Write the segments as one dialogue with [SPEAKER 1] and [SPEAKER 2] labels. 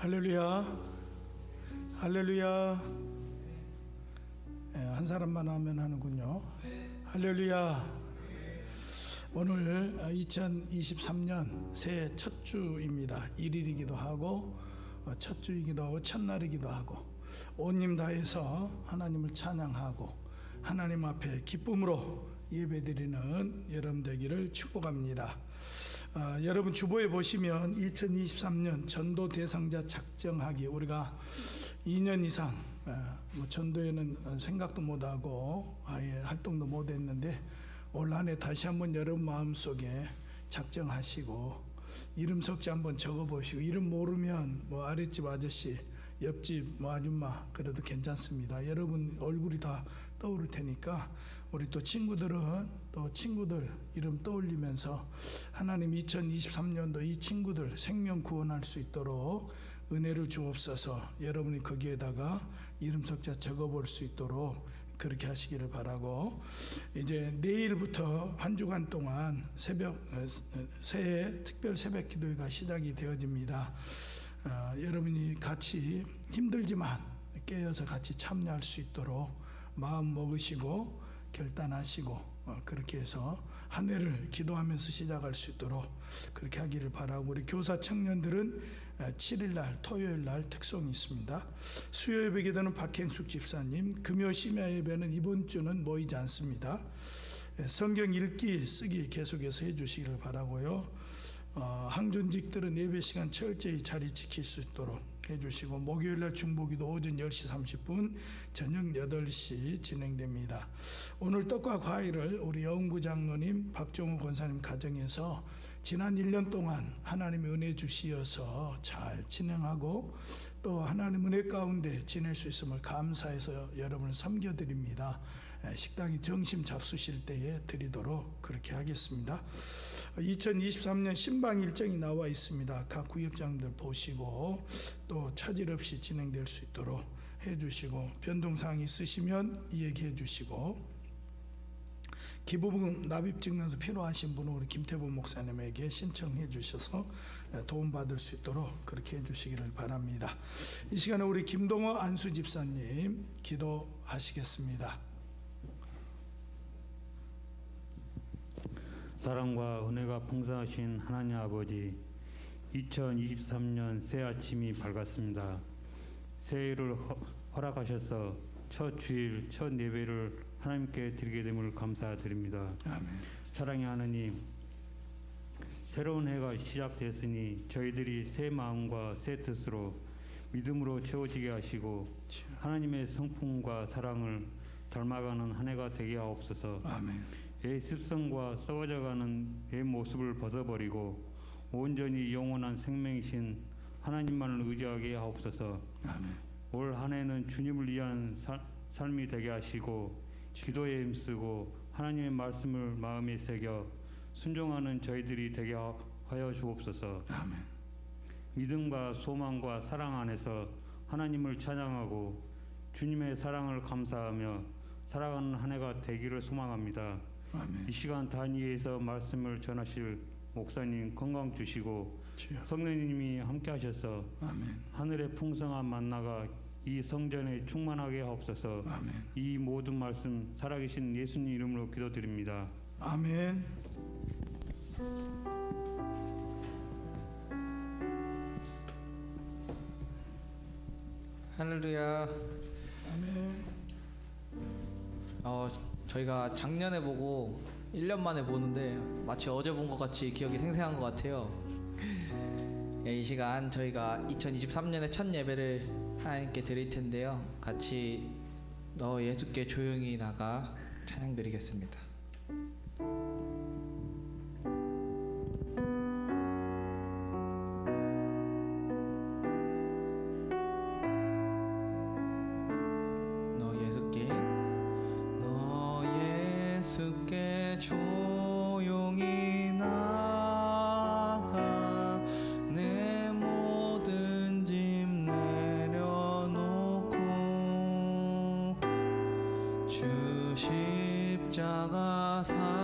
[SPEAKER 1] 할렐루야, 할렐루야. 한 사람만 하면 하는군요. 할렐루야. 오늘 2023년 새해 첫 주입니다. 1일이기도 하고 첫 주이기도 하고 첫날이기도 하고 온 힘 다해서 하나님을 찬양하고 하나님 앞에 기쁨으로 예배드리는 여러분 되기를 축복합니다. 여러분 주보에 보시면 2023년 전도 대상자 작정하기, 우리가 2년 이상 전도에는 생각도 못하고 아예 활동도 못했는데 올 한 해 다시 한번 여러분 마음속에 작정하시고 이름 석자 한번 적어보시고, 이름 모르면 아랫집 아저씨, 옆집 아줌마 그래도 괜찮습니다. 여러분 얼굴이 다 떠오를 테니까 우리 또 친구들은 또 친구들 이름 떠올리면서 하나님 2023년도 이 친구들 생명 구원할 수 있도록 은혜를 주옵소서. 여러분이 거기에다가 이름 석자 적어볼 수 있도록 그렇게 하시기를 바라고, 이제 내일부터 한 주간 동안 새해 특별 새벽 기도회가 시작이 되어집니다. 여러분이 같이 힘들지만 깨어서 같이 참여할 수 있도록 마음 먹으시고 결단하시고 그렇게 해서 한 해를 기도하면서 시작할 수 있도록 그렇게 하기를 바라고, 우리 교사 청년들은 7일날 토요일날 특송이 있습니다. 수요 예배 기도는 박행숙 집사님, 금요 심야 예배는 이번 주는 모이지 않습니다. 성경 읽기 쓰기 계속해서 해주시기를 바라고요. 항존직들은 예배 시간 철저히 자리 지킬 수 있도록 해주시고, 목요일날 중보기도 오전 10시 30분 저녁 8시 진행됩니다. 오늘 떡과 과일을 우리 여운구 장로님 박종우 권사님 가정에서 지난 1년 동안 하나님의 은혜 주시어서 잘 진행하고 또 하나님 은혜 가운데 지낼 수 있음을 감사해서 여러분을 섬겨드립니다. 식당이 정심 잡수실 때에 드리도록 그렇게 하겠습니다. 2023년 신방 일정이 나와 있습니다. 각 구역장들 보시고 또 차질 없이 진행될 수 있도록 해주시고, 변동사항이 있으시면 이야기해 주시고, 기부금 납입 증명서 필요하신 분은 우리 김태보 목사님에게 신청해 주셔서 도움받을 수 있도록 그렇게 해 주시기를 바랍니다. 이 시간에 우리 김동호 안수 집사님 기도하시겠습니다.
[SPEAKER 2] 사랑과 은혜가 풍성하신 하나님 아버지, 2023년 새 아침이 밝았습니다. 새해를 허락하셔서 첫 주일 첫 예배를 하나님께 드리게 됨을 감사드립니다.
[SPEAKER 1] 아멘.
[SPEAKER 2] 사랑의 하나님, 새로운 해가 시작됐으니 저희들이 새 마음과 새 뜻으로 믿음으로 채워지게 하시고 하나님의 성품과 사랑을 닮아가는 한 해가 되게 하옵소서.
[SPEAKER 1] 아멘.
[SPEAKER 2] 내 습성과 썩어져가는 내 모습을 벗어버리고 온전히 영원한 생명이신 하나님만을 의지하게 하옵소서.
[SPEAKER 1] 아멘.
[SPEAKER 2] 올 한 해는 주님을 위한 삶이 되게 하시고 기도에 힘쓰고 하나님의 말씀을 마음에 새겨 순종하는 저희들이 되게 하여 주옵소서.
[SPEAKER 1] 아멘.
[SPEAKER 2] 믿음과 소망과 사랑 안에서 하나님을 찬양하고 주님의 사랑을 감사하며 살아가는 한 해가 되기를 소망합니다.
[SPEAKER 1] 아멘.
[SPEAKER 2] 이 시간 단위에서 말씀을 전하실 목사님 건강 주시고
[SPEAKER 1] 주여.
[SPEAKER 2] 성령님이 함께 하셔서
[SPEAKER 1] 아멘.
[SPEAKER 2] 하늘의 풍성한 만나가 이 성전에 충만하게 하옵소서.
[SPEAKER 1] 아멘.
[SPEAKER 2] 이 모든 말씀 살아계신 예수님 이름으로 기도드립니다.
[SPEAKER 1] 아멘.
[SPEAKER 3] 할렐루야.
[SPEAKER 1] 아멘.
[SPEAKER 3] 저희가 작년에 보고 1년 만에 보는데 마치 어제 본 것 같이 기억이 생생한 것 같아요. 이 시간 저희가 2023년의 첫 예배를 하나님께 드릴 텐데요. 같이 너 예수께 조용히 나가 찬양 드리겠습니다.
[SPEAKER 4] 예수께 조용히 나가 내 모든 짐 내려놓고 주 십자가 사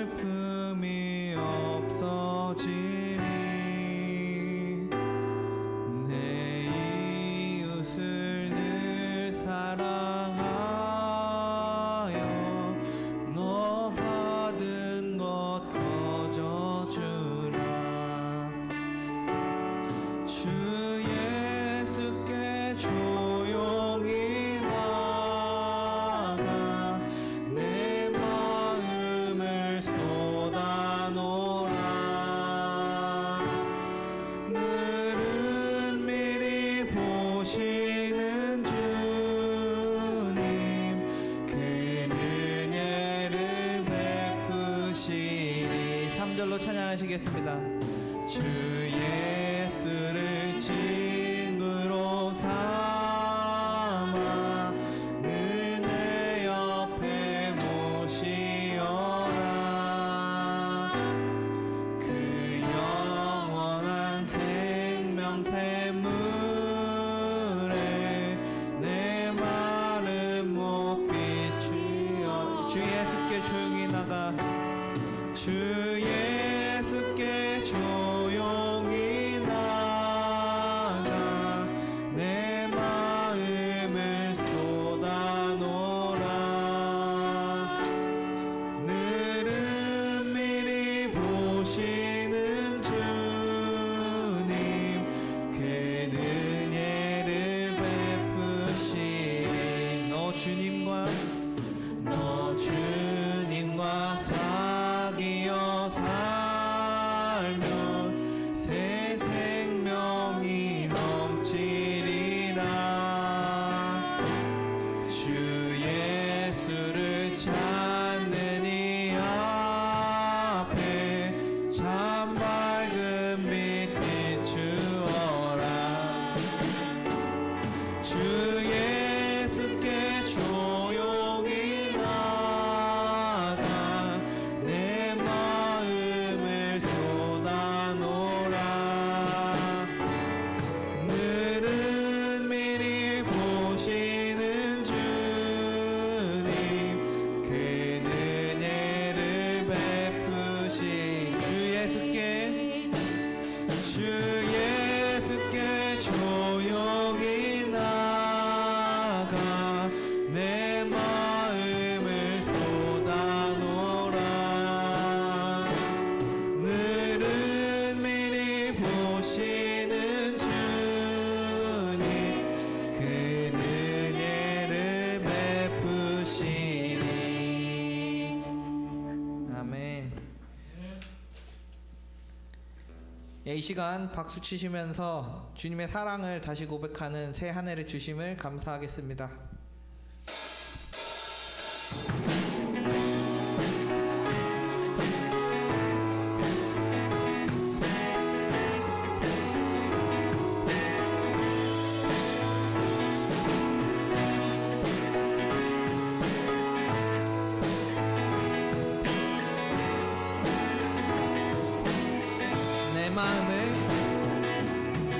[SPEAKER 4] 슬픔이 없어지리. 내 이웃을 늘 사랑하여 너 받은 것 거저주라. 주 예수께 조용히 나가 내 마음을 쏟아놓으라. 늘은 미리 보시는 주님 그 은혜를 베푸시니. 3절로 찬양하시겠습니다. 주 예수를 친구로 삼아 늘 내 옆에 모시어라. 그 영원한 생명 샘물에 내 마른 목 비추어. 주 예수께 조용히 나가. 주 예수께 조용히 나가 내 마음을 쏟아놓으라. 늘은 미리 보시는 주님 그 은혜를 베푸시니. 너 주님과 사귀어 살면 새 생명이 넘치리라. 주 예수를 찾는 이 앞에 참 밝은 빛 비추어라. 주 예수께 조용히 나가 내 마음을 쏟아놓으라. 늘은 미리 보시는 주님 그 은혜를 베푸시. 주 예수께 조용히 나가 내 마음을 쏟아놓으라. 늘은 미리 보시는 주님 그 은혜를 베푸시니. 아멘. 이 시간 박수 치시면서 주님의 사랑을 다시 고백하는 새 한 해를 주심을 감사하겠습니다.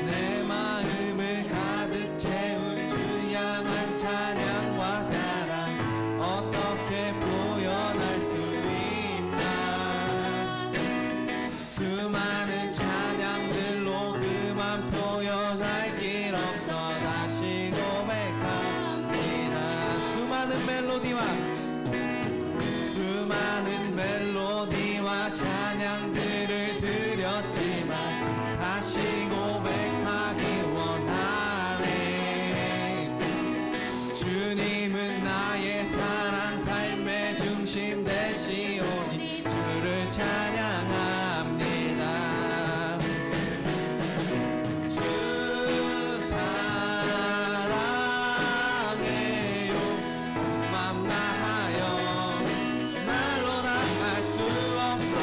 [SPEAKER 4] 내 마음을 가득 채운 주 향한 찬양과 사랑 어떻게 표현할 수 있나. 수많은 찬양들로 그만 표현할 길 없어 다시 고백합니다. 수많은 멜로디와 찬양들을 드렸지만 다시 고백하기 원하네. 주님은 나의 사랑 삶의 중심 되시오니 주를 찬양합니다. 주 사랑해요 맘 다하여 말로 다 할 수 없어.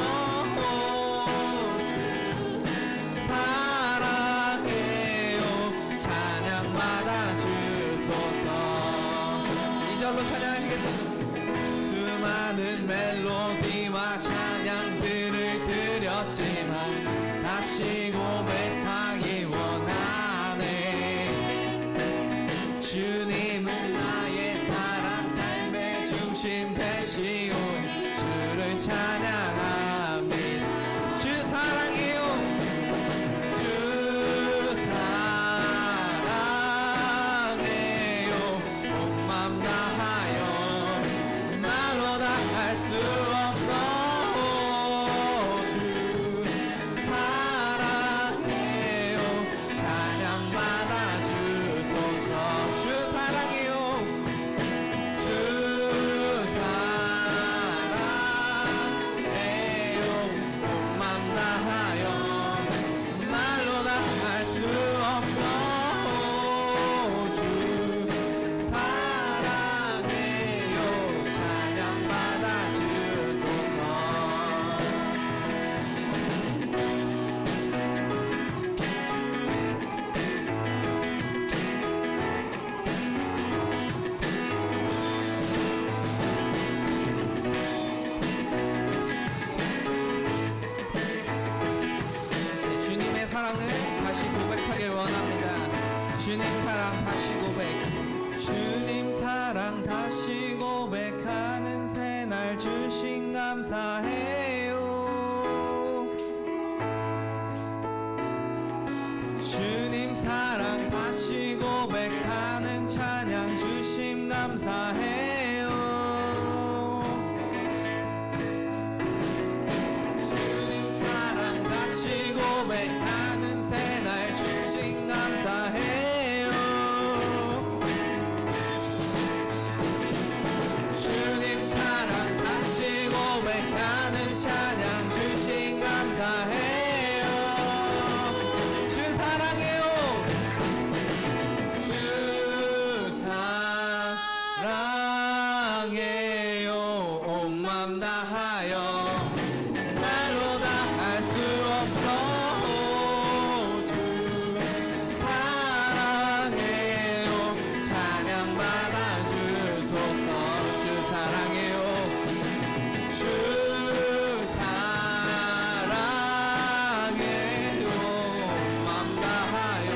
[SPEAKER 4] 고백하는 새날 주신 감사해요. 주님 사랑 다시 고백하는 찬양 주신 감사해요. 주 사랑해요. 주 사랑해요. 온 맘 다하여 말로 다 할 수 없어. 주 사랑해요. 찬양 받아 주소서. 주 사랑해요. 주 사랑해요. 맘 다하여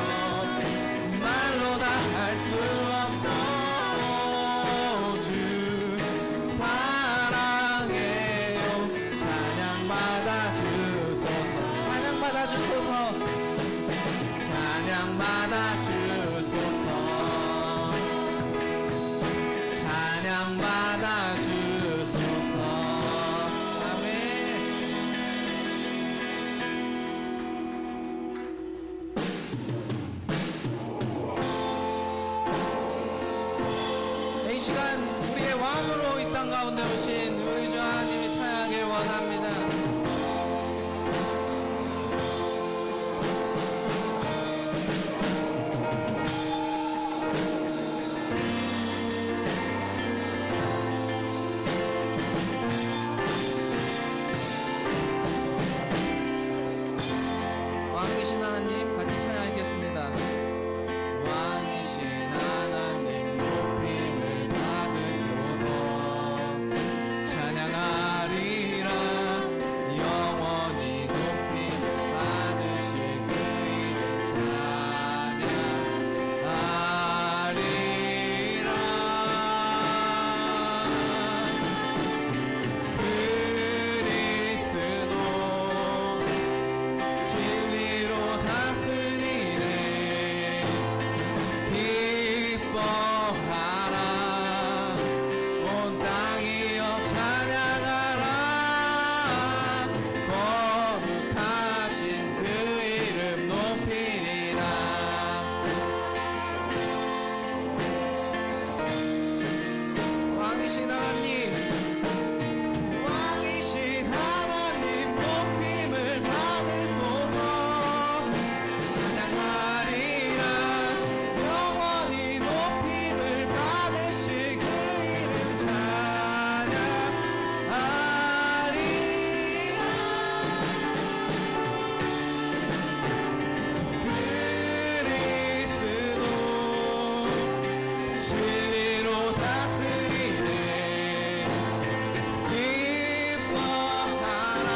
[SPEAKER 4] 말로 다 할 수 없어. 주 사랑해요. 찬양 받아 주소서. 찬양 받아 주소서. 찬양 받아 주소서. 찬양 받아 주소서. 아멘. 이 시간 우리의 왕으로 이 땅 가운데 오신 우리 주 하나님의 찬양을 원합니다. 왕이신 하나님 같이 찬양하겠습니다. 왕이신 하나님 높임을 받으소서. 찬양하리라 영원히 높임을 받으실 그 이름 찬양하리라. 그리스도 진리로 다스리네. 기뻐하라 온 땅이여 찬양하라. 거룩하신 그 이름 높이리라. 왕이신 하나님 왕이신 하나님 높임을 받으소서. 찬양하리라 영원히 높임을 받으실 그 이름 찬양하리라. 그리스도 진리로 다스리네. 기뻐하라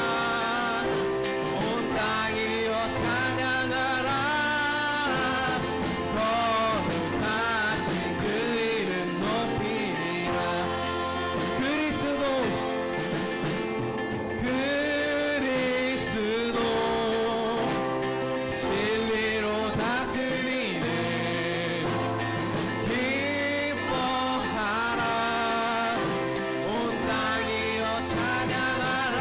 [SPEAKER 4] 온 땅이여 찬양하라. 거룩하신 그 이름 높이리라. 그리스도 진리로 다스리네. 기뻐하라 온 땅이여 찬양하라.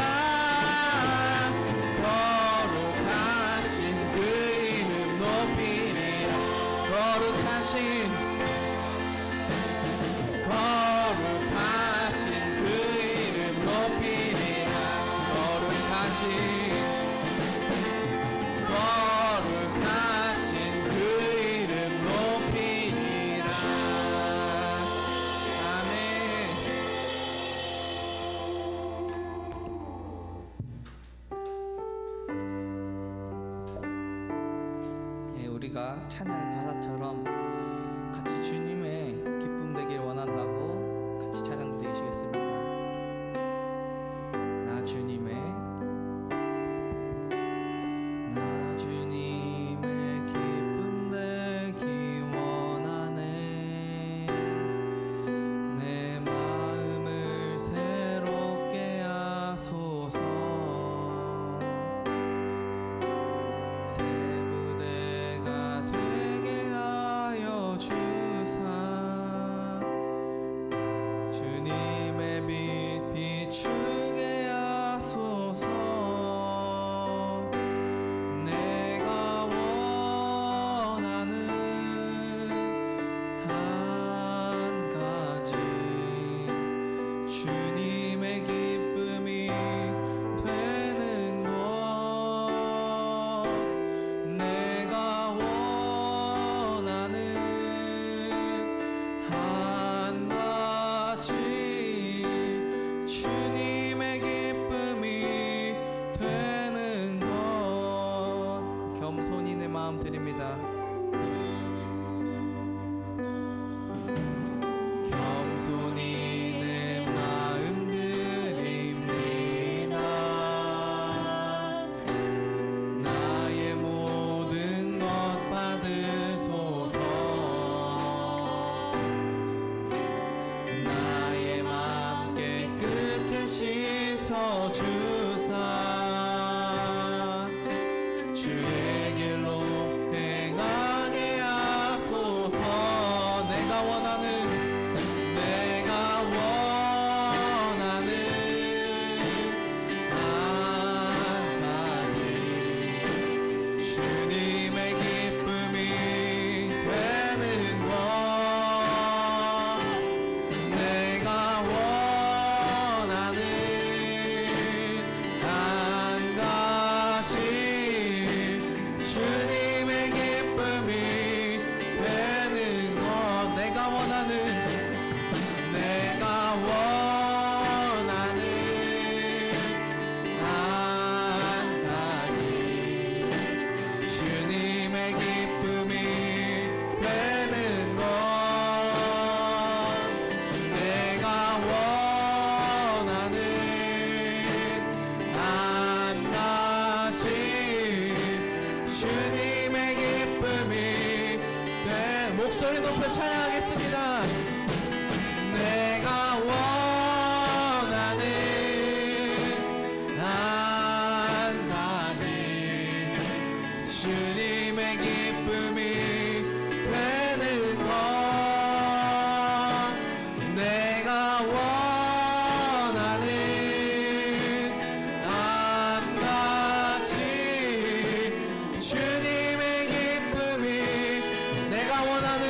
[SPEAKER 4] 거룩하신 그 이름 높이리라. 거룩하신 그 이름 높이리라. 거룩하신 그 이름 높이리라. 아멘. 우리가 찬양의 가사처럼 같이 주님의 기쁨 되길 원한다고 같이 찬양 드리시겠습니다. 나 주님의 기쁨 되기 원하네. 내 마음을 새롭게 하소서. 새 무대가 되게 하여 마음 드립니다. 겸손히 내 마음 드립니다. 나의 모든 것 받으소서. 나의 맘 깨끗게 씻어 주사 주의 길로 행하게 하소서. 내가 원하는 한 가지 주님의 기쁨이 되는 것. 내가 원하는 한 가지 주님의 기쁨이 되는 것. 내가 원하는 한 가지 주님의 기쁨이 되는 것. 내가 원하는 한 가지 주님의 기쁨이 목소리 높여 찬양하겠습니다. 내가 원하는 한 가지 주님의 기쁨이 되는 것. 내가 원하는 한 가지 주님의 기쁨이 내가 원하는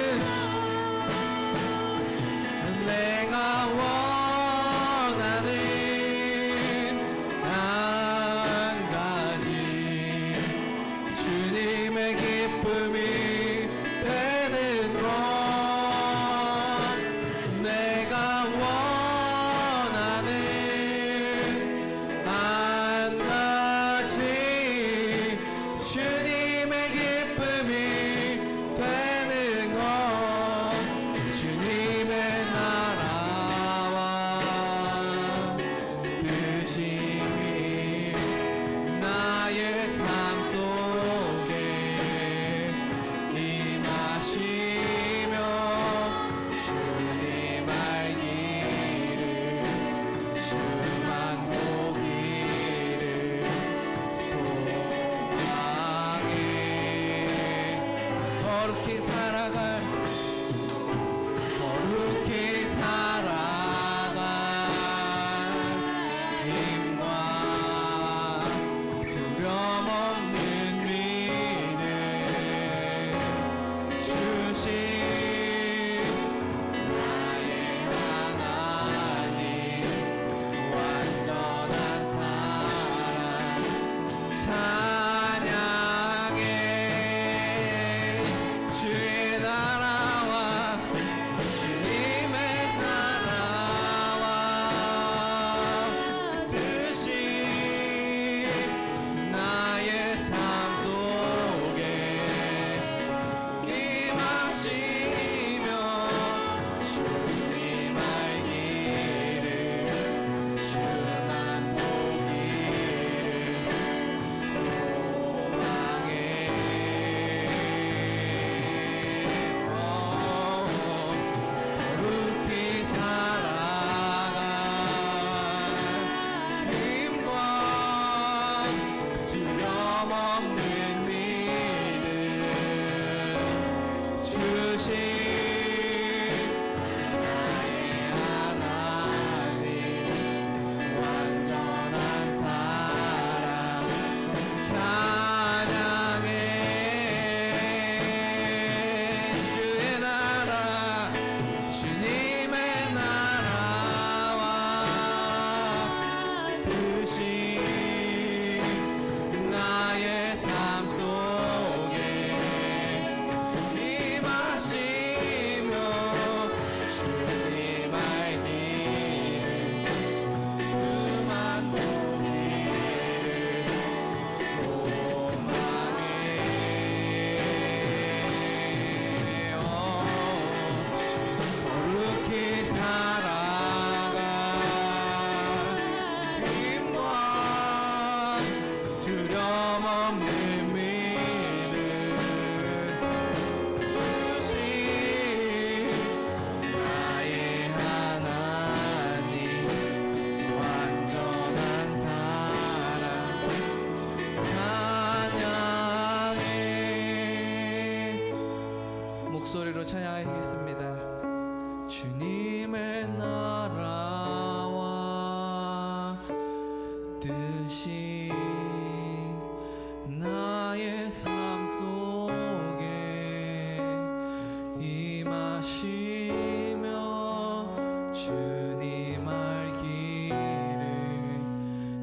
[SPEAKER 4] 한 가지 주님의 기쁨이 되는 것. 내가 원하는 한 가지 주님의 기쁨이 되는 것. 주님의 나라와 뜻이 나의 삶 속에 임하시며 주님 알기를 주만 보기를 소망해. 거룩히 살아갈 힘과 두려움 없는 믿음 주신 나의 하나님 완전한 사랑 찬양해. 주의 나라와 주님의 나라와 뜻이 나의 삶 속에 임하시며 주님 알기를 주만 보기를 소망해. 거룩히 살아갈 힘과 두려움 없는 믿음 주신 나의 하나님 완전한 사랑 찬양해. 주의 나라 주님의 나라와 뜻이 나의 삶 속에 임하시며 찬양하겠습니다. 주님의 나라와 뜻이 나의 삶 속에 임하시며 주님 알기를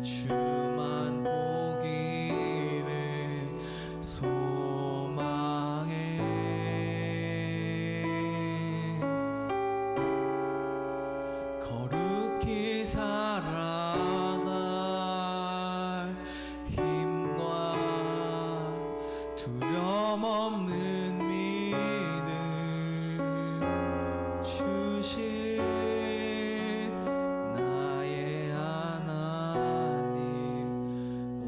[SPEAKER 4] 주만 보기를 소망해. 거룩히 살아갈 힘과 두려움 없는 믿음 주신 나의 하나님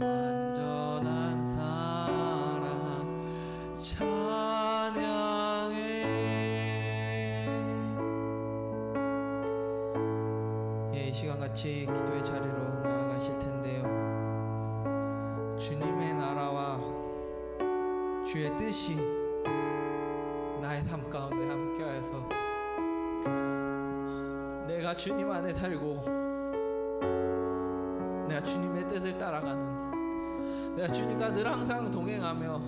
[SPEAKER 4] 완전한 사랑 찬양해. 이 시간 같이 기도의 자리로 나아가실 텐데요. 주님의 나라와 주의 뜻이 나의 삶 가운데 함께하여서 내가 주님 안에 살고 내가 주님의 뜻을 따라가는, 내가 주님과 늘 항상 동행하며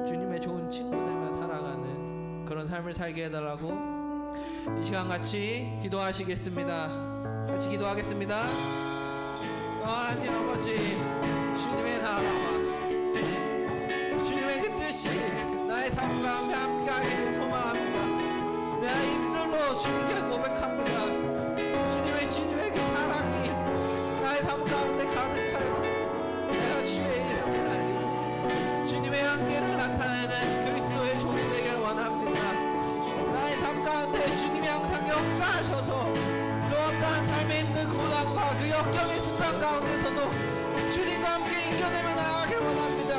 [SPEAKER 4] 주님의 좋은 친구 되며 살아가는 그런 삶을 살게 해달라고 이 시간 같이 기도하시겠습니다. 같이 기도하겠습니다. 하나님 아버지, 주님의 나라와 주님의 그 뜻이 나의 삶 가운데 함께하기를 소망합니다. 내가 입술로 주님께 고백합니다. 주님의 그 사랑이 나의 삶 가운데 가득하여 내가 주의 이름을 알리고 주님의 한계를 나타내는 그리스도의 종이 되길 원합니다. 나의 삶 가운데 주님이 항상 역사하셔서 그 어떠한 삶에 있는 고난과 그 역경의 순간 가운데서도 주님과 함께 이겨내며 나아가길 원합니다.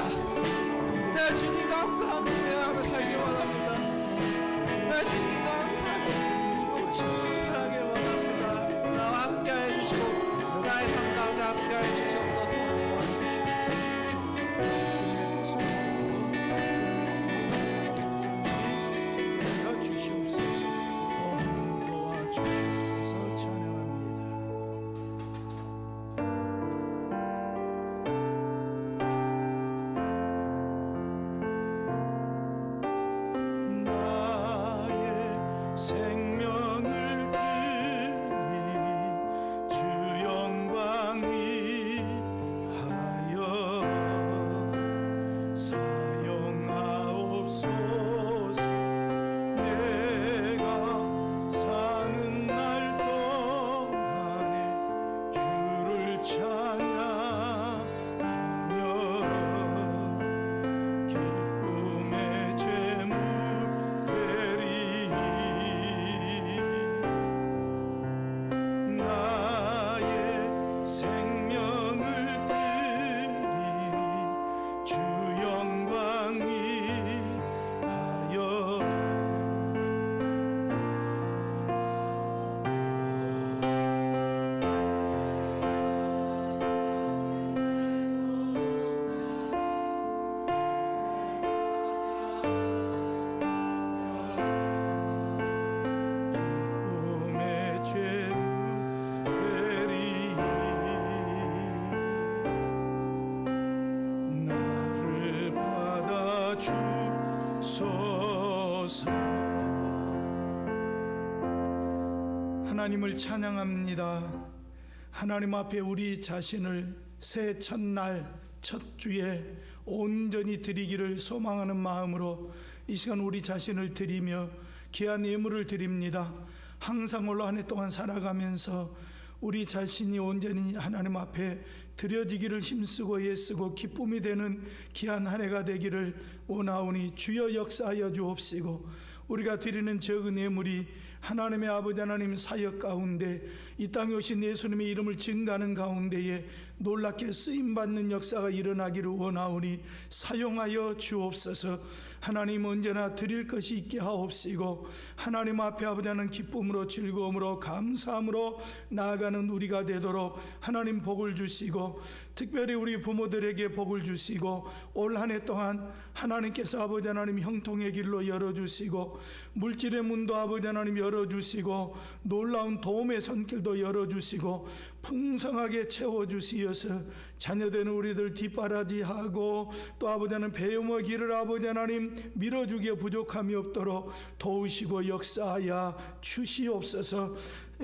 [SPEAKER 4] 내가 주님과 항상 동행하며 살길 원합니다. 내가 주님과 항상 충분하길 원합니다. 나와 함께 해주시고 나의 삶 가운데 함께 해주시옵소서.
[SPEAKER 1] 도와주옵소서. 찬양합니다. 나의 생명을 드리니 주 영광 위하여 사용하옵소서. 내가 사는 날 동안에 주를 찬양하며 기쁨의 제물 되리. 나의 생명을 드리니 주 영광 위하여 기쁨의 제물 되리. 나를 받아주소서. 하나님을 찬양합니다. 하나님 앞에 우리 자신을 새 첫날 첫 주에 온전히 드리기를 소망하는 마음으로 이 시간 우리 자신을 드리며 귀한 예물을 드립니다. 항상 올 한 해 동안 살아가면서 우리 자신이 온전히 하나님 앞에 드려지기를 힘쓰고 애쓰고 기쁨이 되는 귀한 한 해가 되기를 원하오니 주여 역사하여 주옵시고 우리가 드리는 적은 예물이 하나님의 아버지 하나님 사역 가운데 이 땅에 오신 예수님의 이름을 증가하는 가운데에 놀랍게 쓰임받는 역사가 일어나기를 원하오니 사용하여 주옵소서. 하나님 언제나 드릴 것이 있게 하옵시고 하나님 앞에 아버지 하나님 기쁨으로 즐거움으로 감사함으로 나아가는 우리가 되도록 하나님 복을 주시고 특별히 우리 부모들에게 복을 주시고 올 한 해 동안 하나님께서 아버지 하나님 형통의 길로 열어주시고 물질의 문도 아버지 하나님 열어주시고 놀라운 도움의 손길도 열어주시고 풍성하게 채워주시어서 자녀되는 우리들 뒷바라지하고 또 아버지 하나님 배움의 길을 아버지 하나님 밀어주기에 부족함이 없도록 도우시고 역사하여 주시옵소서.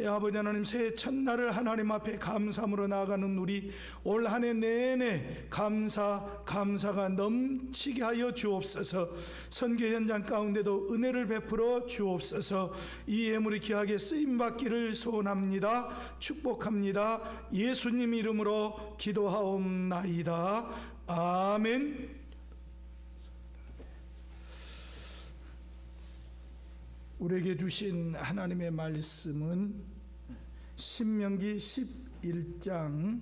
[SPEAKER 1] 아버지 하나님 새해 첫날을 하나님 앞에 감사함으로 나아가는 우리 올 한 해 내내 감사가 넘치게 하여 주옵소서. 선교 현장 가운데도 은혜를 베풀어 주옵소서. 이 예물이 귀하게 쓰임받기를 소원합니다. 축복합니다. 예수님 이름으로 기도하옵나이다. 아멘. 우리에게 주신 하나님의 말씀은 신명기 11장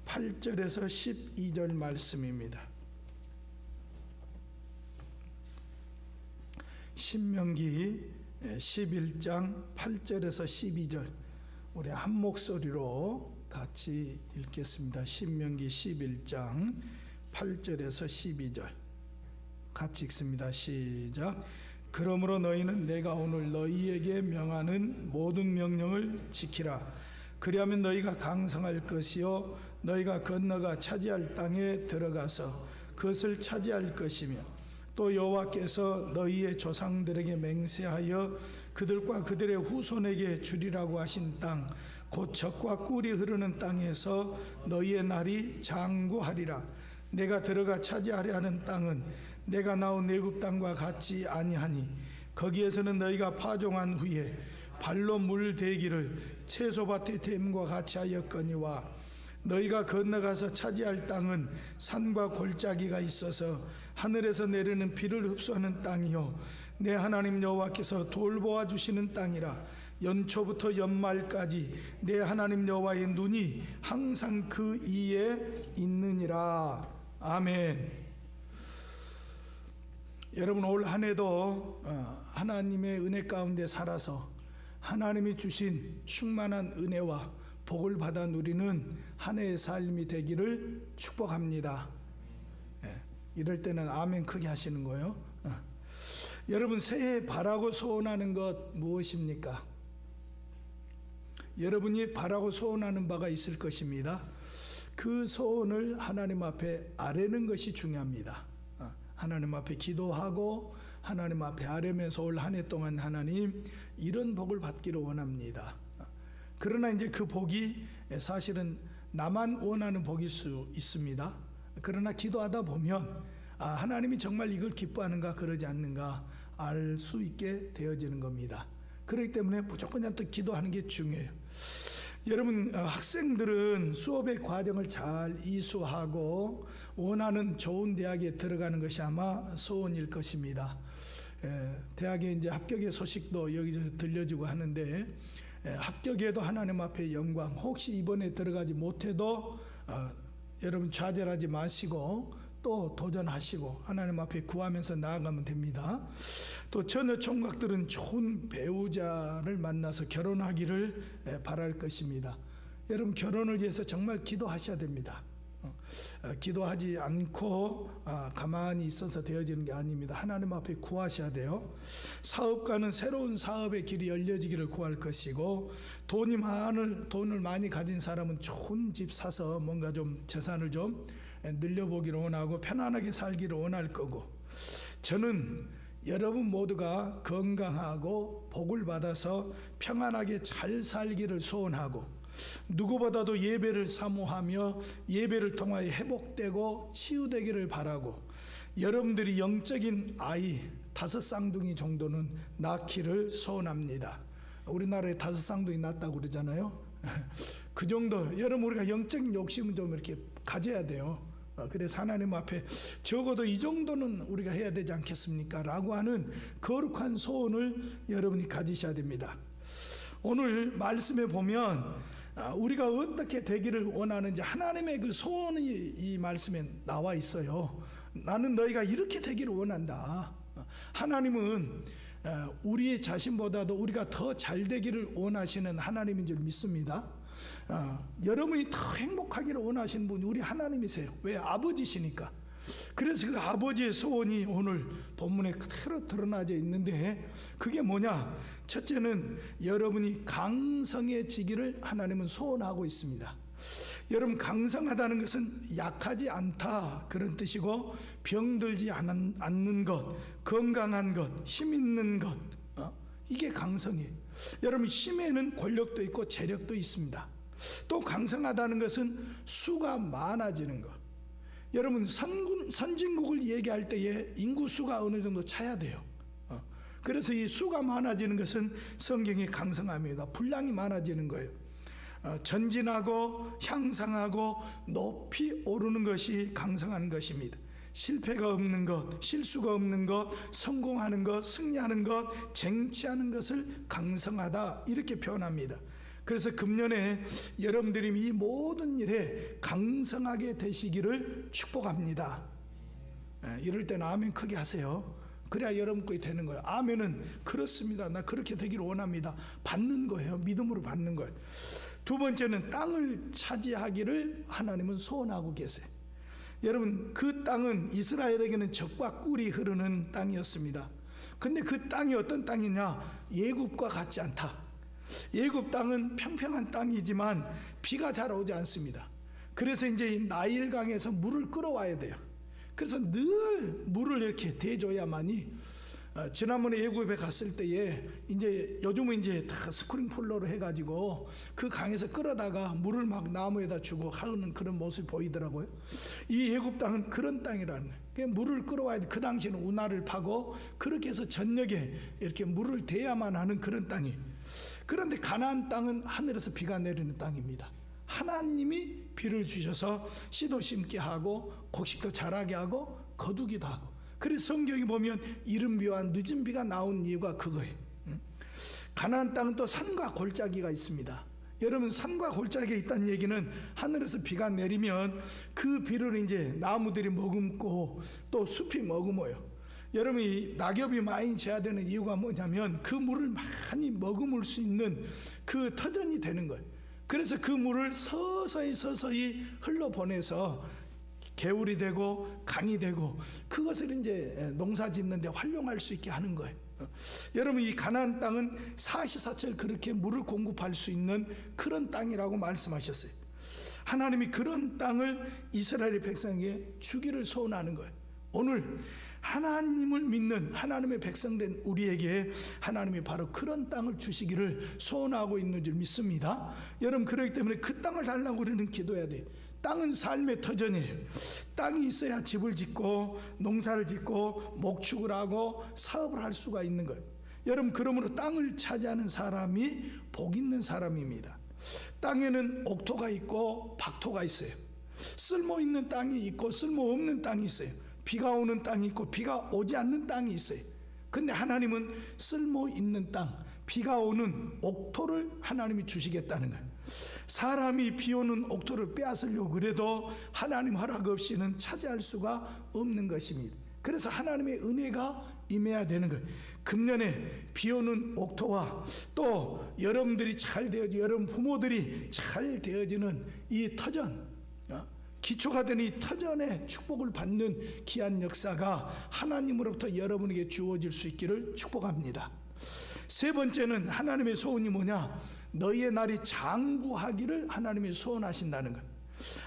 [SPEAKER 1] 8절에서 12절 말씀입니다. 신명기 11장 8절에서 12절 우리 한 목소리로 같이 읽겠습니다. 신명기 11장 8절에서 12절 같이 읽습니다. 시작. 그러므로 너희는 내가 오늘 너희에게 명하는 모든 명령을 지키라. 그리하면 너희가 강성할 것이요 너희가 건너가 차지할 땅에 들어가서 그것을 차지할 것이며 또 여호와께서 너희의 조상들에게 맹세하여 그들과 그들의 후손에게 주리라고 하신 땅 곧 젖과 꿀이 흐르는 땅에서 너희의 날이 장구하리라. 내가 들어가 차지하려 하는 땅은 내가 나온 애굽 땅과 같지 아니하니 거기에서는 너희가 파종한 후에 발로 물 대기를 채소밭의 됨과 같이 하였거니와 너희가 건너가서 차지할 땅은 산과 골짜기가 있어서 하늘에서 내리는 비를 흡수하는 땅이요 내 하나님 여호와께서 돌보아 주시는 땅이라. 연초부터 연말까지 내 하나님 여호와의 눈이 항상 그 이에 있느니라. 아멘. 여러분 올 한 해도 하나님의 은혜 가운데 살아서 하나님이 주신 충만한 은혜와 복을 받아 누리는 한 해의 삶이 되기를 축복합니다. 이럴 때는 아멘 크게 하시는 거예요. 여러분 새해 바라고 소원하는 것 무엇입니까? 여러분이 바라고 소원하는 바가 있을 것입니다. 그 소원을 하나님 앞에 아뢰는 것이 중요합니다. 하나님 앞에 기도하고 하나님 앞에 아뢰면서 올 한 해 동안 하나님 이런 복을 받기를 원합니다. 그러나 이제 그 복이 사실은 나만 원하는 복일 수 있습니다. 그러나 기도하다 보면 하나님이 정말 이걸 기뻐하는가 그러지 않는가 알 수 있게 되어지는 겁니다. 그렇기 때문에 무조건 또 기도하는 게 중요해요. 여러분 학생들은 수업의 과정을 잘 이수하고 원하는 좋은 대학에 들어가는 것이 아마 소원일 것입니다. 대학에 이제 합격의 소식도 여기저기 들려주고 하는데 합격해도 하나님 앞에 영광. 혹시 이번에 들어가지 못해도 여러분 좌절하지 마시고 또 도전하시고 하나님 앞에 구하면서 나아가면 됩니다. 또 처녀 총각들은 좋은 배우자를 만나서 결혼하기를 바랄 것입니다. 여러분 결혼을 위해서 정말 기도하셔야 됩니다. 기도하지 않고 가만히 있어서 되어지는 게 아닙니다. 하나님 앞에 구하셔야 돼요. 사업가는 새로운 사업의 길이 열려지기를 구할 것이고 돈을 많이 가진 사람은 좋은 집 사서 뭔가 좀 재산을 좀 늘려보기를 원하고 편안하게 살기를 원할 거고 저는 여러분 모두가 건강하고 복을 받아서 평안하게 잘 살기를 소원하고 누구보다도 예배를 사모하며 예배를 통하여 회복되고 치유되기를 바라고 여러분들이 영적인 아이 5 쌍둥이 정도는 낳기를 소원합니다. 우리나라에 5 쌍둥이 낳았다고 그러잖아요. 그 정도 여러분 우리가 영적인 욕심은 좀 이렇게 가져야 돼요. 그래서 하나님 앞에 적어도 이 정도는 우리가 해야 되지 않겠습니까? 라고 하는 거룩한 소원을 여러분이 가지셔야 됩니다. 오늘 말씀에 보면 우리가 어떻게 되기를 원하는지 하나님의 그 소원이 이 말씀에 나와 있어요. 나는 너희가 이렇게 되기를 원한다. 하나님은 우리 자신보다도 우리가 더 잘 되기를 원하시는 하나님인 줄 믿습니다. 여러분이 더 행복하기를 원하시는 분이 우리 하나님이세요. 왜? 아버지시니까. 그래서 그 아버지의 소원이 오늘 본문에 그대로 드러나져 있는데 그게 뭐냐? 첫째는 여러분이 강성해지기를 하나님은 소원하고 있습니다. 여러분, 강성하다는 것은 약하지 않다 그런 뜻이고, 병들지 않는 것, 건강한 것, 힘 있는 것, 이게 강성이에요. 여러분, 힘에는 권력도 있고 재력도 있습니다. 또 강성하다는 것은 수가 많아지는 것. 여러분, 선진국을 얘기할 때에 인구수가 어느 정도 차야 돼요. 그래서 이 수가 많아지는 것은 성경의 강성함입니다. 분량이 많아지는 거예요. 전진하고 향상하고 높이 오르는 것이 강성한 것입니다. 실패가 없는 것, 실수가 없는 것, 성공하는 것, 승리하는 것, 쟁취하는 것을 강성하다 이렇게 표현합니다. 그래서 금년에 여러분들이 이 모든 일에 강성하게 되시기를 축복합니다. 이럴 때는 아멘 크게 하세요. 그래야 여러분 거이 되는 거예요. 아멘은 그렇습니다. 나 그렇게 되기를 원합니다. 받는 거예요. 믿음으로 받는 거예요. 두 번째는 땅을 차지하기를 하나님은 소원하고 계세요. 여러분, 그 땅은 이스라엘에게는 젖과 꿀이 흐르는 땅이었습니다. 근데 그 땅이 어떤 땅이냐? 애굽과 같지 않다. 애굽 땅은 평평한 땅이지만 비가 잘 오지 않습니다. 그래서 이제 나일강에서 물을 끌어와야 돼요. 그래서 늘 물을 이렇게 대줘야만이, 지난번에 애굽에 갔을 때에 이제 요즘은 이제 다 스프링플러로 해가지고 그 강에서 끌어다가 물을 막 나무에다 주고 하는 그런 모습이 보이더라고요. 이 애굽 땅은 그런 땅이라는 거예요. 물을 끌어와야 돼. 그 당시에는 운하를 파고 그렇게 해서 저녁에 이렇게 물을 대야만 하는 그런 땅이. 그런데 가나안 땅은 하늘에서 비가 내리는 땅입니다. 하나님이 비를 주셔서 씨도 심게 하고 곡식도 자라게 하고 거두기도 하고. 그래서 성경에 보면 이른 비와 늦은 비가 나온 이유가 그거예요. 가나안 땅은 또 산과 골짜기가 있습니다. 여러분, 산과 골짜기가 있다는 얘기는 하늘에서 비가 내리면 그 비를 이제 나무들이 머금고 또 숲이 머금어요. 여러분이 낙엽이 많이 져야 되는 이유가 뭐냐면 그 물을 많이 머금을 수 있는 그 터전이 되는 거예요. 그래서 그 물을 서서히 흘러보내서 개울이 되고 강이 되고 그것을 이제 농사 짓는 데 활용할 수 있게 하는 거예요. 여러분, 이 가나안 땅은 사시사철 그렇게 물을 공급할 수 있는 그런 땅이라고 말씀하셨어요. 하나님이 그런 땅을 이스라엘 백성에게 주기를 소원하는 거예요. 오늘 하나님을 믿는 하나님의 백성된 우리에게 하나님이 바로 그런 땅을 주시기를 소원하고 있는 줄 믿습니다. 여러분, 그렇기 때문에 그 땅을 달라고 우리는 기도해야 돼요. 땅은 삶의 터전이에요. 땅이 있어야 집을 짓고 농사를 짓고 목축을 하고 사업을 할 수가 있는 거예요. 여러분, 그러므로 땅을 차지하는 사람이 복 있는 사람입니다. 땅에는 옥토가 있고 박토가 있어요. 쓸모 있는 땅이 있고 쓸모 없는 땅이 있어요. 비가 오는 땅이 있고 비가 오지 않는 땅이 있어요. 근데 하나님은 쓸모 있는 땅, 비가 오는 옥토를 하나님이 주시겠다는 거예요. 사람이 비 오는 옥토를 빼앗으려고 그래도 하나님 허락 없이는 차지할 수가 없는 것입니다. 그래서 하나님의 은혜가 임해야 되는 거예요. 금년에 비 오는 옥토와 또 여러분들이 잘 되어지, 여러분 부모들이 잘 되어지는 이 터전, 기초가 된 이 터전의 축복을 받는 귀한 역사가 하나님으로부터 여러분에게 주어질 수 있기를 축복합니다. 세 번째는 하나님의 소원이 뭐냐? 너희의 날이 장구하기를 하나님이 소원하신다는 것.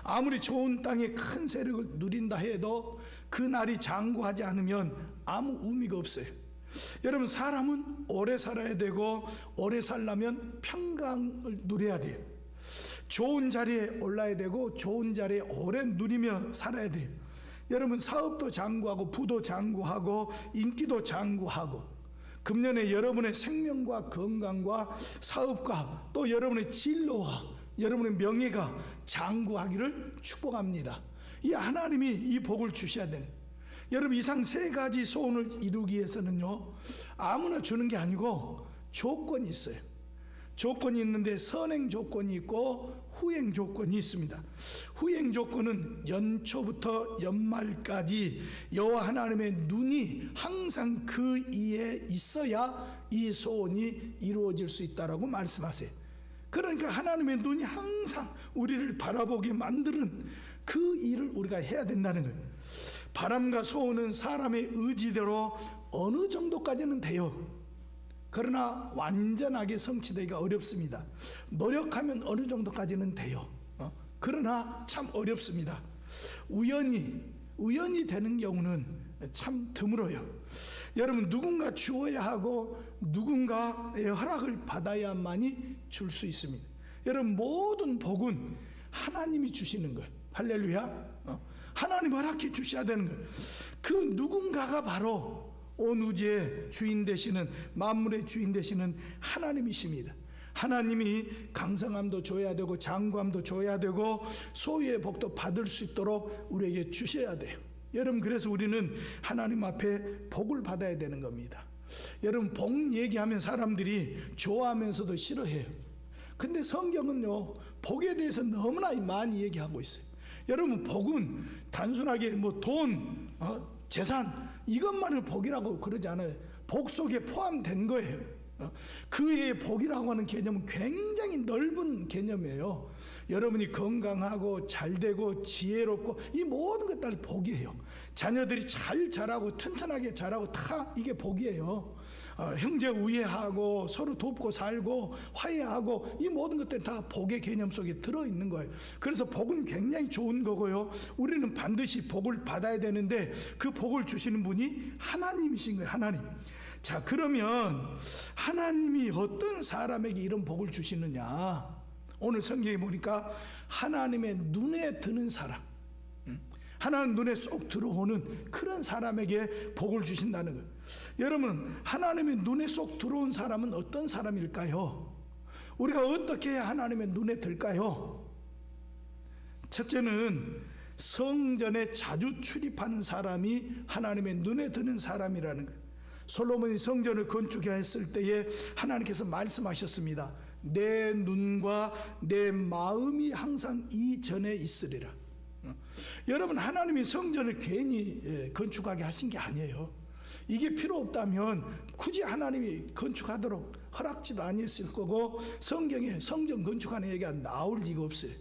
[SPEAKER 1] 아무리 좋은 땅에 큰 세력을 누린다 해도 그 날이 장구하지 않으면 아무 의미가 없어요. 여러분, 사람은 오래 살아야 되고 오래 살려면 평강을 누려야 돼요. 좋은 자리에 올라야 되고 좋은 자리에 오래 누리며 살아야 돼요. 여러분, 사업도 장구하고 부도 장구하고 인기도 장구하고 금년에 여러분의 생명과 건강과 사업과 또 여러분의 진로와 여러분의 명예가 장구하기를 축복합니다. 이 하나님이 이 복을 주셔야 되는. 여러분, 이상 세 가지 소원을 이루기 위해서는요, 아무나 주는 게 아니고 조건이 있어요. 조건이 있는데 선행 조건이 있고 후행 조건이 있습니다. 후행 조건은 연초부터 연말까지 여호와 하나님의 눈이 항상 그 이에 있어야 이 소원이 이루어질 수 있다라고 말씀하세요. 그러니까 하나님의 눈이 항상 우리를 바라보게 만드는 그 일을 우리가 해야 된다는 거예요. 바람과 소원은 사람의 의지대로 어느 정도까지는 돼요. 그러나 완전하게 성취되기가 어렵습니다. 노력하면 어느 정도까지는 돼요. 그러나 참 어렵습니다. 우연히 되는 경우는 참 드물어요. 여러분, 누군가 주어야 하고 누군가의 허락을 받아야만이 줄 수 있습니다. 여러분, 모든 복은 하나님이 주시는 거예요. 할렐루야. 하나님 허락해 주셔야 되는 거예요. 그 누군가가 바로 온 우주의 주인 되시는, 만물의 주인 되시는 하나님이십니다. 하나님이 강성함도 줘야 되고 장구함도 줘야 되고 소유의 복도 받을 수 있도록 우리에게 주셔야 돼요. 여러분, 그래서 우리는 하나님 앞에 복을 받아야 되는 겁니다. 여러분, 복 얘기하면 사람들이 좋아하면서도 싫어해요. 근데 성경은요, 복에 대해서 너무나 많이 얘기하고 있어요. 여러분, 복은 단순하게 뭐 돈, 재산 이것만을 복이라고 그러지 않아요. 복 속에 포함된 거예요. 그의 복이라고 하는 개념은 굉장히 넓은 개념이에요. 여러분이 건강하고 잘되고 지혜롭고 이 모든 것 다 복이에요. 자녀들이 잘 자라고 튼튼하게 자라고 다 이게 복이에요. 형제 우애하고 서로 돕고 살고 화해하고 이 모든 것들이 다 복의 개념 속에 들어있는 거예요. 그래서 복은 굉장히 좋은 거고요. 우리는 반드시 복을 받아야 되는데 그 복을 주시는 분이 하나님이신 거예요. 하나님. 자, 그러면 하나님이 어떤 사람에게 이런 복을 주시느냐? 오늘 성경에 보니까 하나님의 눈에 드는 사람, 하나님 눈에 쏙 들어오는 그런 사람에게 복을 주신다는 거예요. 여러분, 하나님의 눈에 쏙 들어온 사람은 어떤 사람일까요? 우리가 어떻게 해야 하나님의 눈에 들까요? 첫째는 성전에 자주 출입하는 사람이 하나님의 눈에 드는 사람이라는 거예요. 솔로몬이 성전을 건축했을 때에 하나님께서 말씀하셨습니다. 내 눈과 내 마음이 항상 이 전에 있으리라. 여러분, 하나님이 성전을 괜히 건축하게 하신 게 아니에요. 이게 필요 없다면 굳이 하나님이 건축하도록 허락지도 아니었을 거고 성경에 성전 건축하는 얘기가 나올 리가 없어요.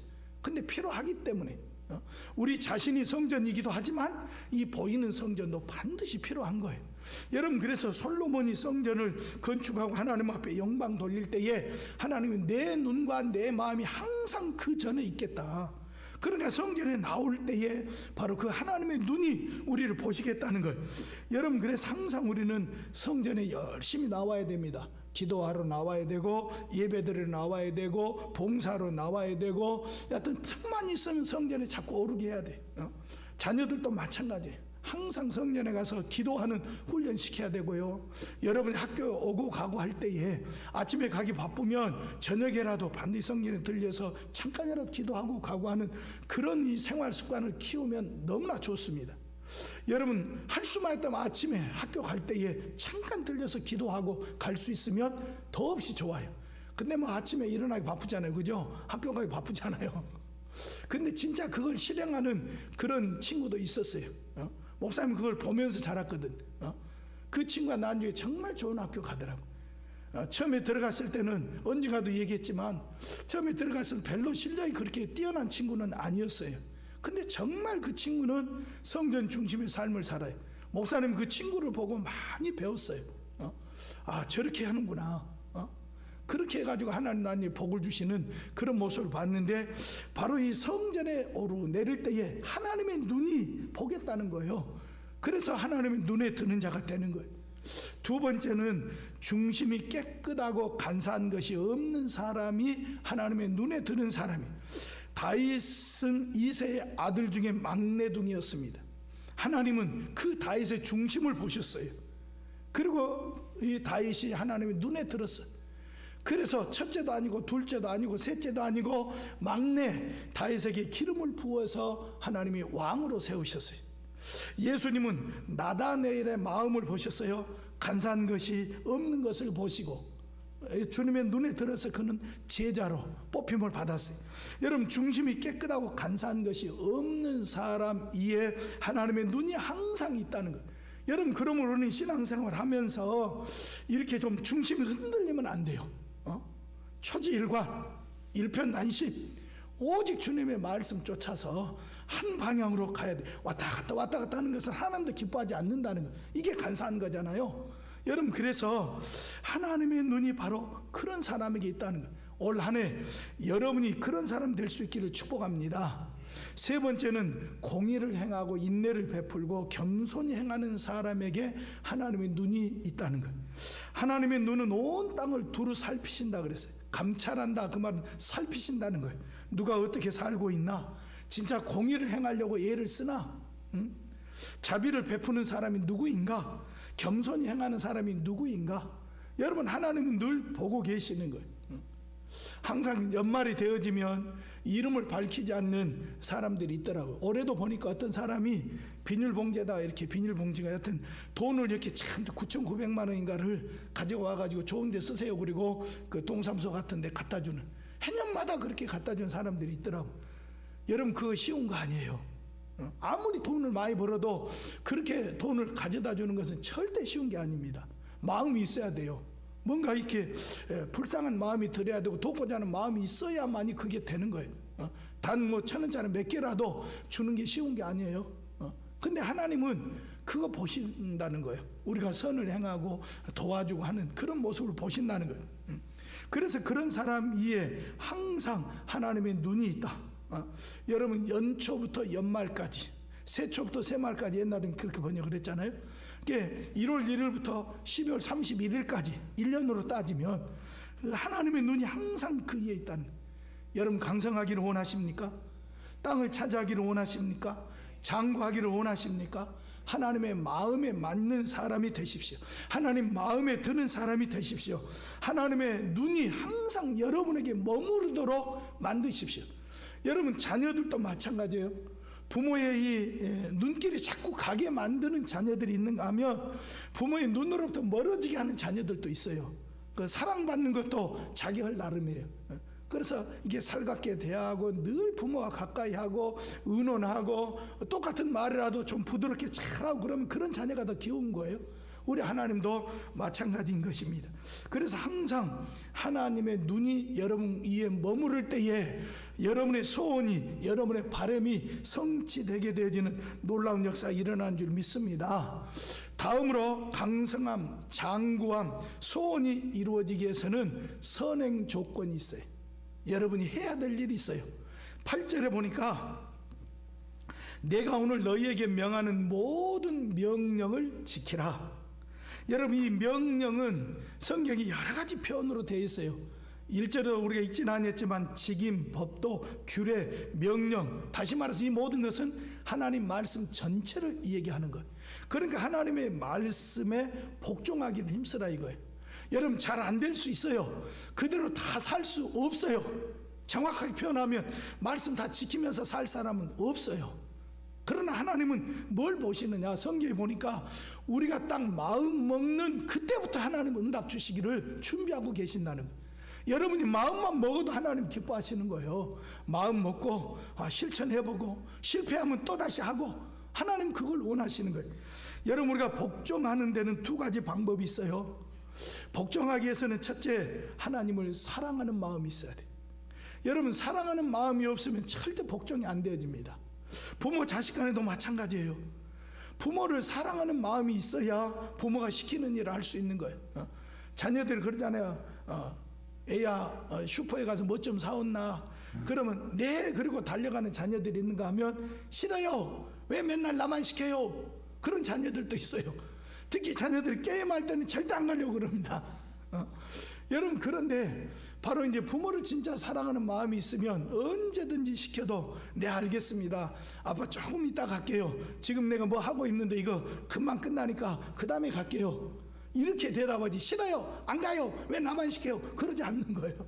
[SPEAKER 1] 근데 필요하기 때문에 우리 자신이 성전이기도 하지만 이 보이는 성전도 반드시 필요한 거예요. 여러분, 그래서 솔로몬이 성전을 건축하고 하나님 앞에 영광 돌릴 때에 하나님이 내 눈과 내 마음이 항상 그 전에 있겠다. 그러니까 성전에 나올 때에 바로 그 하나님의 눈이 우리를 보시겠다는 거예요. 여러분, 그래서 항상 우리는 성전에 열심히 나와야 됩니다. 기도하러 나와야 되고 예배드리러 나와야 되고 봉사로 나와야 되고 여하튼 틈만 있으면 성전에 자꾸 오르게 해야 돼. 자녀들도 마찬가지예요. 항상 성전에 가서 기도하는 훈련 시켜야 되고요. 여러분이 학교 오고 가고 할 때에 아침에 가기 바쁘면 저녁에라도 반드시 성전에 들려서 잠깐이라도 기도하고 가고 하는 그런 이 생활 습관을 키우면 너무나 좋습니다. 여러분, 할 수만 있다면 아침에 학교 갈 때에 잠깐 들려서 기도하고 갈 수 있으면 더없이 좋아요. 근데 뭐 아침에 일어나기 바쁘잖아요. 그죠? 학교 가기 바쁘잖아요. 근데 진짜 그걸 실행하는 그런 친구도 있었어요. 목사님 그걸 보면서 자랐거든. 그 친구가 나중에 정말 좋은 학교 가더라고. 처음에 들어갔을 때는 언젠가도 얘기했지만 처음에 들어갔을 때 별로 실력이 그렇게 뛰어난 친구는 아니었어요. 근데 정말 그 친구는 성전 중심의 삶을 살아요. 목사님 그 친구를 보고 많이 배웠어요. 아, 저렇게 하는구나. 그렇게 해가지고 하나님 나한테 복을 주시는 그런 모습을 봤는데 바로 이 성전에 오르내릴 때에 하나님의 눈이 보겠다는 거예요. 그래서 하나님의 눈에 드는 자가 되는 거예요. 두 번째는 중심이 깨끗하고 간사한 것이 없는 사람이 하나님의 눈에 드는 사람이에요. 다윗은 이새의 아들 중에 막내둥이였습니다. 하나님은 그 다윗의 중심을 보셨어요. 그리고 이 다윗이 하나님의 눈에 들었어요. 그래서 첫째도 아니고 둘째도 아니고 셋째도 아니고 막내 다윗에게 기름을 부어서 하나님이 왕으로 세우셨어요. 예수님은 나다네엘의 마음을 보셨어요. 간사한 것이 없는 것을 보시고 주님의 눈에 들어서 그는 제자로 뽑힘을 받았어요. 여러분, 중심이 깨끗하고 간사한 것이 없는 사람 위에 하나님의 눈이 항상 있다는 거예요. 여러분, 그러므로 우리는 신앙생활 하면서 이렇게 좀 중심이 흔들리면 안 돼요. 초지일관, 일편단심, 오직 주님의 말씀 쫓아서 한 방향으로 가야 돼. 왔다 갔다 하는 것은 하나님도 기뻐하지 않는다는 거. 이게 간사한 거잖아요. 여러분, 그래서 하나님의 눈이 바로 그런 사람에게 있다는 거. 올 한 해 여러분이 그런 사람 될 수 있기를 축복합니다. 세 번째는 공의를 행하고 인내를 베풀고 겸손히 행하는 사람에게 하나님의 눈이 있다는 거예요. 하나님의 눈은 온 땅을 두루 살피신다 그랬어요. 감찰한다, 그 말은 살피신다는 거예요. 누가 어떻게 살고 있나, 진짜 공의를 행하려고 애를 쓰나, 자비를 베푸는 사람이 누구인가, 겸손히 행하는 사람이 누구인가. 여러분, 하나님은 늘 보고 계시는 거예요. 항상 연말이 되어지면 이름을 밝히지 않는 사람들이 있더라고요. 올해도 보니까 어떤 사람이 비닐봉지에다 이렇게 비닐봉지가 여튼 돈을 이렇게 참 9,900만 원인가를 가지고 와가지고 좋은 데 쓰세요. 그리고 그 동사무소 같은 데 갖다 주는, 해년마다 그렇게 갖다 주는 사람들이 있더라고요. 여러분, 그거 쉬운 거 아니에요. 아무리 돈을 많이 벌어도 그렇게 돈을 가져다 주는 것은 절대 쉬운 게 아닙니다. 마음이 있어야 돼요. 뭔가 이렇게 불쌍한 마음이 들어야 되고 돕고자 하는 마음이 있어야만이 그게 되는 거예요. 단 뭐 1,000원짜리 몇 개라도 주는 게 쉬운 게 아니에요. 근데 하나님은 그거 보신다는 거예요. 우리가 선을 행하고 도와주고 하는 그런 모습을 보신다는 거예요. 그래서 그런 사람 위에 항상 하나님의 눈이 있다. 여러분, 연초부터 연말까지, 새초부터 새말까지 옛날엔 그렇게 번역을 했잖아요. 1월 1일부터 12월 31일까지 1년으로 따지면 하나님의 눈이 항상 그 위에 있다는 거예요. 여러분, 강성하기를 원하십니까? 땅을 차지하기를 원하십니까? 장구하기를 원하십니까? 하나님의 마음에 맞는 사람이 되십시오. 하나님 마음에 드는 사람이 되십시오. 하나님의 눈이 항상 여러분에게 머무르도록 만드십시오. 여러분, 자녀들도 마찬가지예요. 부모의 이 눈길이 자꾸 가게 만드는 자녀들이 있는가 하면 부모의 눈으로부터 멀어지게 하는 자녀들도 있어요. 그 사랑받는 것도 자기 할 나름이에요. 그래서 이게 살갑게 대하고 늘 부모와 가까이 하고 의논하고 똑같은 말이라도 좀 부드럽게 잘하고 그러면 그런 자녀가 더 귀여운 거예요. 우리 하나님도 마찬가지인 것입니다. 그래서 항상 하나님의 눈이 여러분 위에 머무를 때에 여러분의 소원이, 여러분의 바람이 성취되게 되어지는 놀라운 역사가 일어나는 줄 믿습니다. 다음으로 강성함, 장구함, 소원이 이루어지기 위해서는 선행 조건이 있어요. 여러분이 해야 될 일이 있어요. 8절에 보니까 내가 오늘 너희에게 명하는 모든 명령을 지키라. 여러분, 이 명령은 성경이 여러 가지 표현으로 되어 있어요. 1절에도 우리가 읽지는 않았지만 직임, 법도, 규례, 명령, 다시 말해서 이 모든 것은 하나님 말씀 전체를 얘기하는 거예요. 그러니까 하나님의 말씀에 복종하기를 힘쓰라 이거예요. 여러분, 잘 안 될 수 있어요. 그대로 다 살 수 없어요. 정확하게 표현하면 말씀 다 지키면서 살 사람은 없어요. 그러나 하나님은 뭘 보시느냐, 성경에 보니까 우리가 딱 마음 먹는 그때부터 하나님 응답 주시기를 준비하고 계신다는 거예요. 여러분이 마음만 먹어도 하나님 기뻐하시는 거예요. 마음 먹고 실천해보고 실패하면 또다시 하고, 하나님 그걸 원하시는 거예요. 여러분, 우리가 복종하는 데는 두 가지 방법이 있어요. 복종하기 위해서는 첫째, 하나님을 사랑하는 마음이 있어야 돼요. 여러분, 사랑하는 마음이 없으면 절대 복종이 안 되어집니다. 부모 자식 간에도 마찬가지예요. 부모를 사랑하는 마음이 있어야 부모가 시키는 일을 할 수 있는 거예요. 자녀들이 그러잖아요. 애야, 슈퍼에 가서 뭐 좀 사왔나? 그러면 네, 그리고 달려가는 자녀들이 있는가 하면 싫어요. 왜 맨날 나만 시켜요? 그런 자녀들도 있어요. 특히 자녀들이 게임할 때는 절대 안 가려고 그럽니다. 여러분, 그런데 바로 이제 부모를 진짜 사랑하는 마음이 있으면 언제든지 시켜도 네, 알겠습니다. 아빠 조금 이따 갈게요. 지금 내가 뭐 하고 있는데 이거 금방 끝나니까 그 다음에 갈게요. 이렇게 대답하지, 싫어요, 안 가요, 왜 나만 시켜요? 그러지 않는 거예요.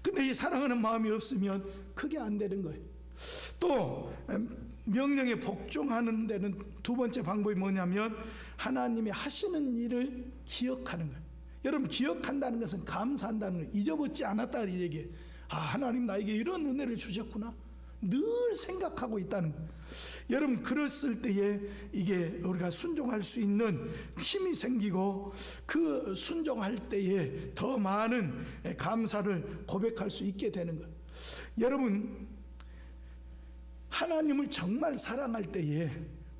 [SPEAKER 1] 근데 이 사랑하는 마음이 없으면 그게 안 되는 거예요. 또 명령에 복종하는 데는 두 번째 방법이 뭐냐면 하나님이 하시는 일을 기억하는 거예요. 여러분 기억한다는 것은 감사한다는 거, 잊어버리지 않았다 이 얘기예요. 아, 하나님 나에게 이런 은혜를 주셨구나. 늘 생각하고 있다는 거. 여러분 그랬을 때에 이게 우리가 순종할 수 있는 힘이 생기고 그 순종할 때에 더 많은 감사를 고백할 수 있게 되는 것. 여러분 하나님을 정말 사랑할 때에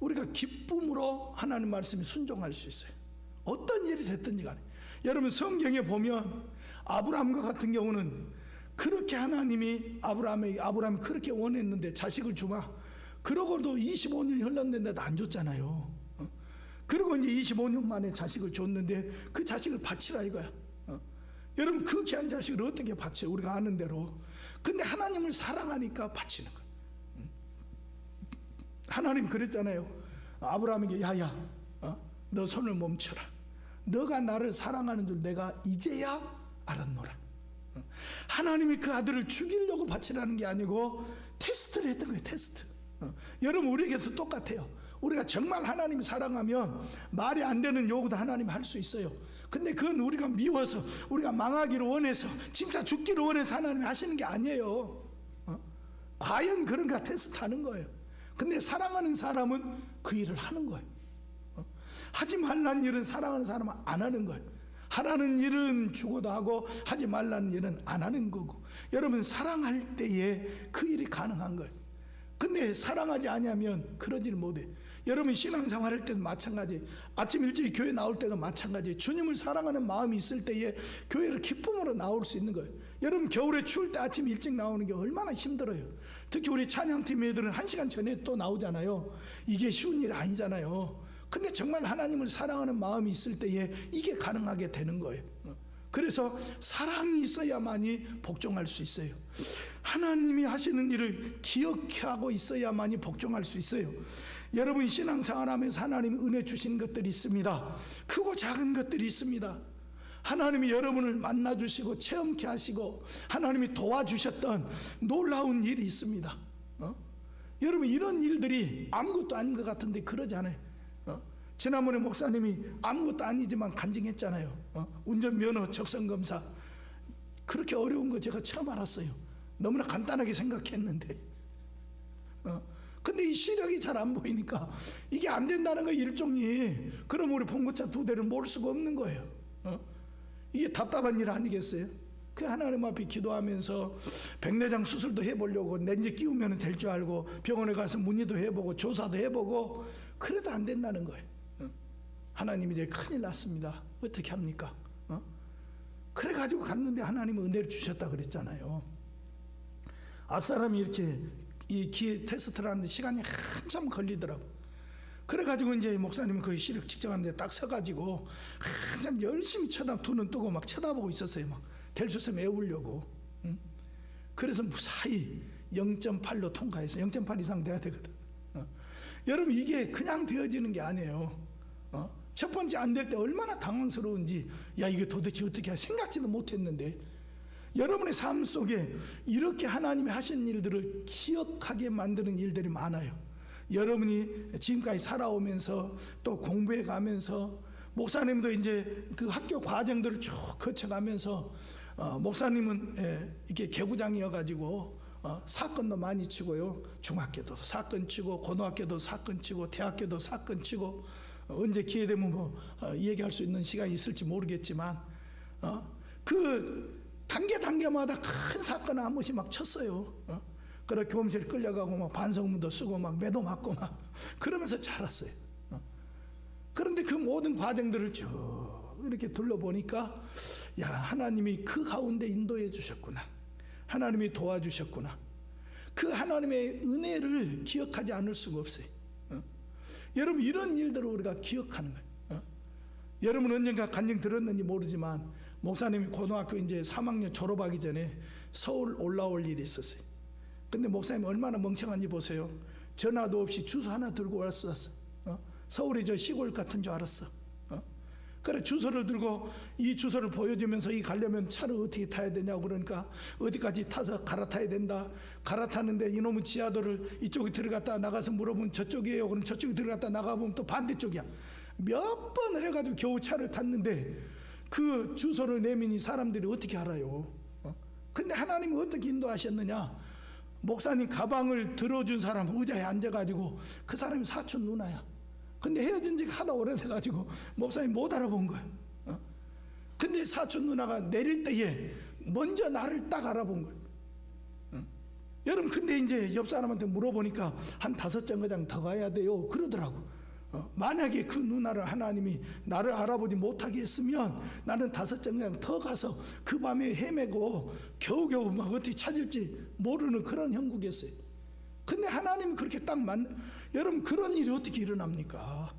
[SPEAKER 1] 우리가 기쁨으로 하나님 말씀에 순종할 수 있어요. 어떤 일이 됐든지 간에. 여러분 성경에 보면 아브라함과 같은 경우는 그렇게 하나님이 아브라함이 그렇게 원했는데 자식을 주마. 그러고도 25년이 흘렀는데도 안 줬잖아요. 그리고 이제 25년 만에 자식을 줬는데 그 자식을 바치라 이거야. 여러분 그 귀한 자식을 어떻게 바쳐요? 우리가 아는 대로. 근데 하나님을 사랑하니까 바치는 거예요. 하나님 그랬잖아요. 아브라함에게 야야 너 손을 멈춰라. 너가 나를 사랑하는 줄 내가 이제야 알았노라. 하나님이 그 아들을 죽이려고 바치라는 게 아니고 테스트를 했던 거예요. 테스트. 여러분 우리에게도 똑같아요. 우리가 정말 하나님을 사랑하면 말이 안 되는 요구도 하나님이 할 수 있어요. 근데 그건 우리가 미워서 우리가 망하기를 원해서 진짜 죽기를 원해서 하나님이 하시는 게 아니에요. 과연 그런가 테스트하는 거예요. 근데 사랑하는 사람은 그 일을 하는 거예요. 하지 말라는 일은 사랑하는 사람은 안 하는 거예요. 하라는 일은 죽어도 하고 하지 말라는 일은 안 하는 거고. 여러분 사랑할 때에 그 일이 가능한 거예요. 근데 사랑하지 않으면 그러지를 못해. 여러분 신앙생활 할 때도 마찬가지. 아침 일찍 교회 나올 때도 마찬가지. 주님을 사랑하는 마음이 있을 때에 교회를 기쁨으로 나올 수 있는 거예요. 여러분 겨울에 추울 때 아침 일찍 나오는 게 얼마나 힘들어요. 특히 우리 찬양팀 애들은 1시간 전에 또 나오잖아요. 이게 쉬운 일 아니잖아요. 근데 정말 하나님을 사랑하는 마음이 있을 때에 이게 가능하게 되는 거예요. 그래서 사랑이 있어야만이 복종할 수 있어요. 하나님이 하시는 일을 기억하고 있어야만이 복종할 수 있어요. 여러분이 신앙생활하면서 하나님이 은혜 주신 것들이 있습니다. 크고 작은 것들이 있습니다. 하나님이 여러분을 만나주시고 체험케 하시고 하나님이 도와주셨던 놀라운 일이 있습니다. 여러분 이런 일들이 아무것도 아닌 것 같은데 그러지 않아요. 지난번에 목사님이 아무것도 아니지만 간증했잖아요. 운전면허 적성검사 그렇게 어려운 거 제가 처음 알았어요. 너무나 간단하게 생각했는데 근데 이 시력이 잘 안 보이니까 이게 안 된다는 거 일종이. 그럼 우리 봉고차 2대를 몰 수가 없는 거예요. 이게 답답한 일 아니겠어요? 그 하나님 앞에 기도하면서 백내장 수술도 해보려고 렌즈 끼우면 될 줄 알고 병원에 가서 문의도 해보고 조사도 해보고 그래도 안 된다는 거예요. 하나님이 이제 큰일 났습니다. 어떻게 합니까? 그래가지고 갔는데 하나님은 은혜를 주셨다 그랬잖아요. 앞사람이 이렇게 이 기회 테스트를 하는데 시간이 한참 걸리더라고. 그래가지고 이제 목사님은 그 시력 측정하는데 딱 서가지고 한참 열심히 두 눈 뜨고 막 쳐다보고 있었어요. 막 될 수 있으면 외우려고. 그래서 무사히 0.8로 통과해서 0.8 이상 돼야 되거든. 여러분 이게 그냥 되어지는 게 아니에요. 첫 번째 안 될 때 얼마나 당황스러운지, 야 이게 도대체 어떻게 해 생각지도 못했는데. 여러분의 삶 속에 이렇게 하나님이 하신 일들을 기억하게 만드는 일들이 많아요. 여러분이 지금까지 살아오면서 또 공부해 가면서 목사님도 이제 그 학교 과정들을 쭉 거쳐가면서 목사님은 이렇게 개구장이어가지고 사건도 많이 치고요. 중학교도 사건 치고 고등학교도 사건 치고 대학교도 사건 치고 언제 기회 되면 뭐 얘기할 수 있는 시간이 있을지 모르겠지만 그 단계마다 큰 사건 한 번씩 막 쳤어요. 그래 교무실 끌려가고 막 반성문도 쓰고 막 매도 맞고 막 그러면서 자랐어요. 그런데 그 모든 과정들을 쭉 이렇게 둘러보니까 야 하나님이 그 가운데 인도해 주셨구나. 하나님이 도와주셨구나. 그 하나님의 은혜를 기억하지 않을 수가 없어요. 여러분 이런 일들을 우리가 기억하는 거예요. 여러분 언젠가 간증 들었는지 모르지만 목사님이 고등학교 이제 3학년 졸업하기 전에 서울 올라올 일이 있었어요. 근데 목사님이 얼마나 멍청한지 보세요. 전화도 없이 주소 하나 들고 왔었어. 서울이 저 시골 같은 줄 알았어. 그래 주소를 들고 이 주소를 보여주면서 이 가려면 차를 어떻게 타야 되냐고 그러니까 어디까지 타서 갈아타야 된다. 갈아타는데 이놈의 지하도를 이쪽에 들어갔다 나가서 물어보면 저쪽이에요. 그럼 저쪽에 들어갔다 나가보면 또 반대쪽이야. 몇 번을 해가지고 겨우 차를 탔는데 그 주소를 내면 이 사람들이 어떻게 알아요? 근데 하나님이 어떻게 인도하셨느냐? 목사님 가방을 들어준 사람 의자에 앉아가지고 그 사람이 사촌 누나야. 근데 헤어진 지가 하도 오래돼가지고 목사님 못 알아본 거야. 근데 사촌 누나가 내릴 때에 먼저 나를 딱 알아본 거야. 여러분, 근데 이제 옆 사람한테 물어보니까 한 5정거장 더 가야 돼요 그러더라고. 만약에 그 누나를 하나님이 나를 알아보지 못하게 했으면 나는 5정거장 더 가서 그 밤에 헤매고 겨우겨우 막 어떻게 찾을지 모르는 그런 형국이었어요. 근데 하나님이 그렇게 딱 여러분, 그런 일이 어떻게 일어납니까?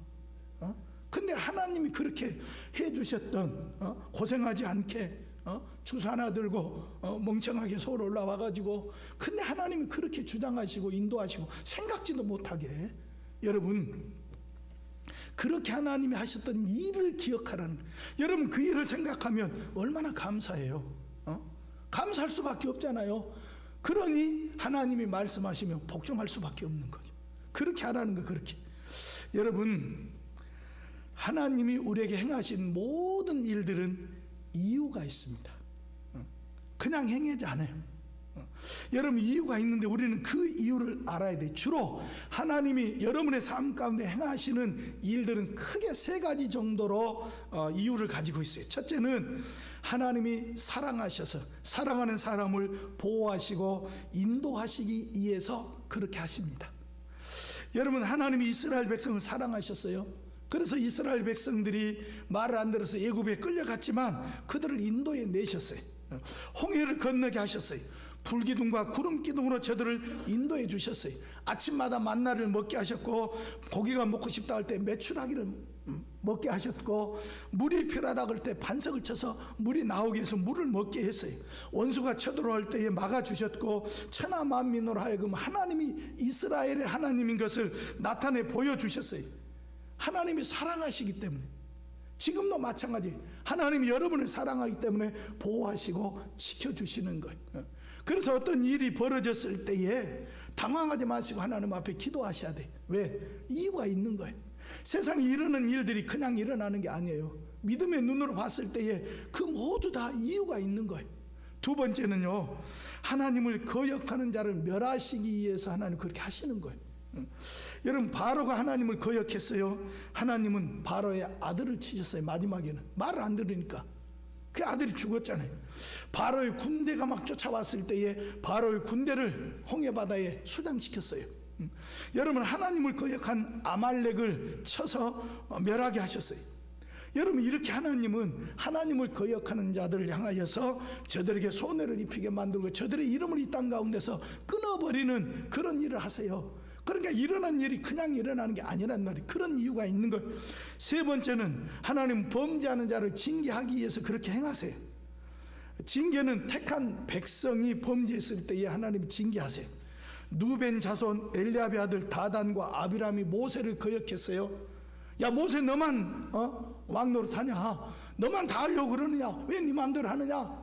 [SPEAKER 1] 근데 하나님이 그렇게 해주셨던, 고생하지 않게 주사 하나 들고 멍청하게 서울 올라와가지고, 근데 하나님이 그렇게 주장하시고 인도하시고 생각지도 못하게, 여러분, 그렇게 하나님이 하셨던 일을 기억하라는 거예요. 여러분, 그 일을 생각하면 얼마나 감사해요. 감사할 수밖에 없잖아요. 그러니 하나님이 말씀하시면 복종할 수밖에 없는 거죠. 그렇게 하라는 거. 그렇게 여러분, 하나님이 우리에게 행하신 모든 일들은 이유가 있습니다. 그냥 행하지 않아요. 여러분, 이유가 있는데 우리는 그 이유를 알아야 돼요. 주로 하나님이 여러분의 삶 가운데 행하시는 일들은 크게 3가지 정도로 이유를 가지고 있어요. 첫째는 하나님이 사랑하셔서 사랑하는 사람을 보호하시고 인도하시기 위해서 그렇게 하십니다. 여러분, 하나님이 이스라엘 백성을 사랑하셨어요. 그래서 이스라엘 백성들이 말을 안 들어서 애굽에 끌려갔지만 그들을 인도해 내셨어요. 홍해를 건너게 하셨어요. 불기둥과 구름기둥으로 저들을 인도해 주셨어요. 아침마다 만나를 먹게 하셨고, 고기가 먹고 싶다 할 때 메추라기를 먹게 하셨고, 물이 필요하다 그럴 때 반석을 쳐서 물이 나오게 해서 물을 먹게 했어요. 원수가 쳐들어올 때에 막아주셨고, 천하 만민으로 하여금 하나님이 이스라엘의 하나님인 것을 나타내 보여주셨어요. 하나님이 사랑하시기 때문에. 지금도 마찬가지. 하나님이 여러분을 사랑하기 때문에 보호하시고 지켜주시는 거예요. 그래서 어떤 일이 벌어졌을 때에 당황하지 마시고 하나님 앞에 기도하셔야 돼. 왜? 이유가 있는 거예요. 세상에 일어나는 일들이 그냥 일어나는 게 아니에요. 믿음의 눈으로 봤을 때에 그 모두 다 이유가 있는 거예요. 2번째는요, 하나님을 거역하는 자를 멸하시기 위해서 하나님 그렇게 하시는 거예요. 여러분, 바로가 하나님을 거역했어요. 하나님은 바로의 아들을 치셨어요. 마지막에는 말을 안 들으니까 그 아들이 죽었잖아요. 바로의 군대가 막 쫓아왔을 때에 바로의 군대를 홍해바다에 수장시켰어요. 여러분, 하나님을 거역한 아말렉을 쳐서 멸하게 하셨어요. 여러분, 이렇게 하나님은 하나님을 거역하는 자들을 향하여서 저들에게 손해를 입히게 만들고 저들의 이름을 이 땅 가운데서 끊어버리는 그런 일을 하세요. 그러니까 일어난 일이 그냥 일어나는 게 아니란 말이에요. 그런 이유가 있는 거예요. 3번째는 하나님 범죄하는 자를 징계하기 위해서 그렇게 행하세요. 징계는 택한 백성이 범죄했을 때에 하나님이 징계하세요. 누벤 자손 엘리압의 아들 다단과 아비람이 모세를 거역했어요. 야, 모세, 너만 왕 노릇하냐? 너만 다 하려고 그러느냐? 왜 네 마음대로 하느냐?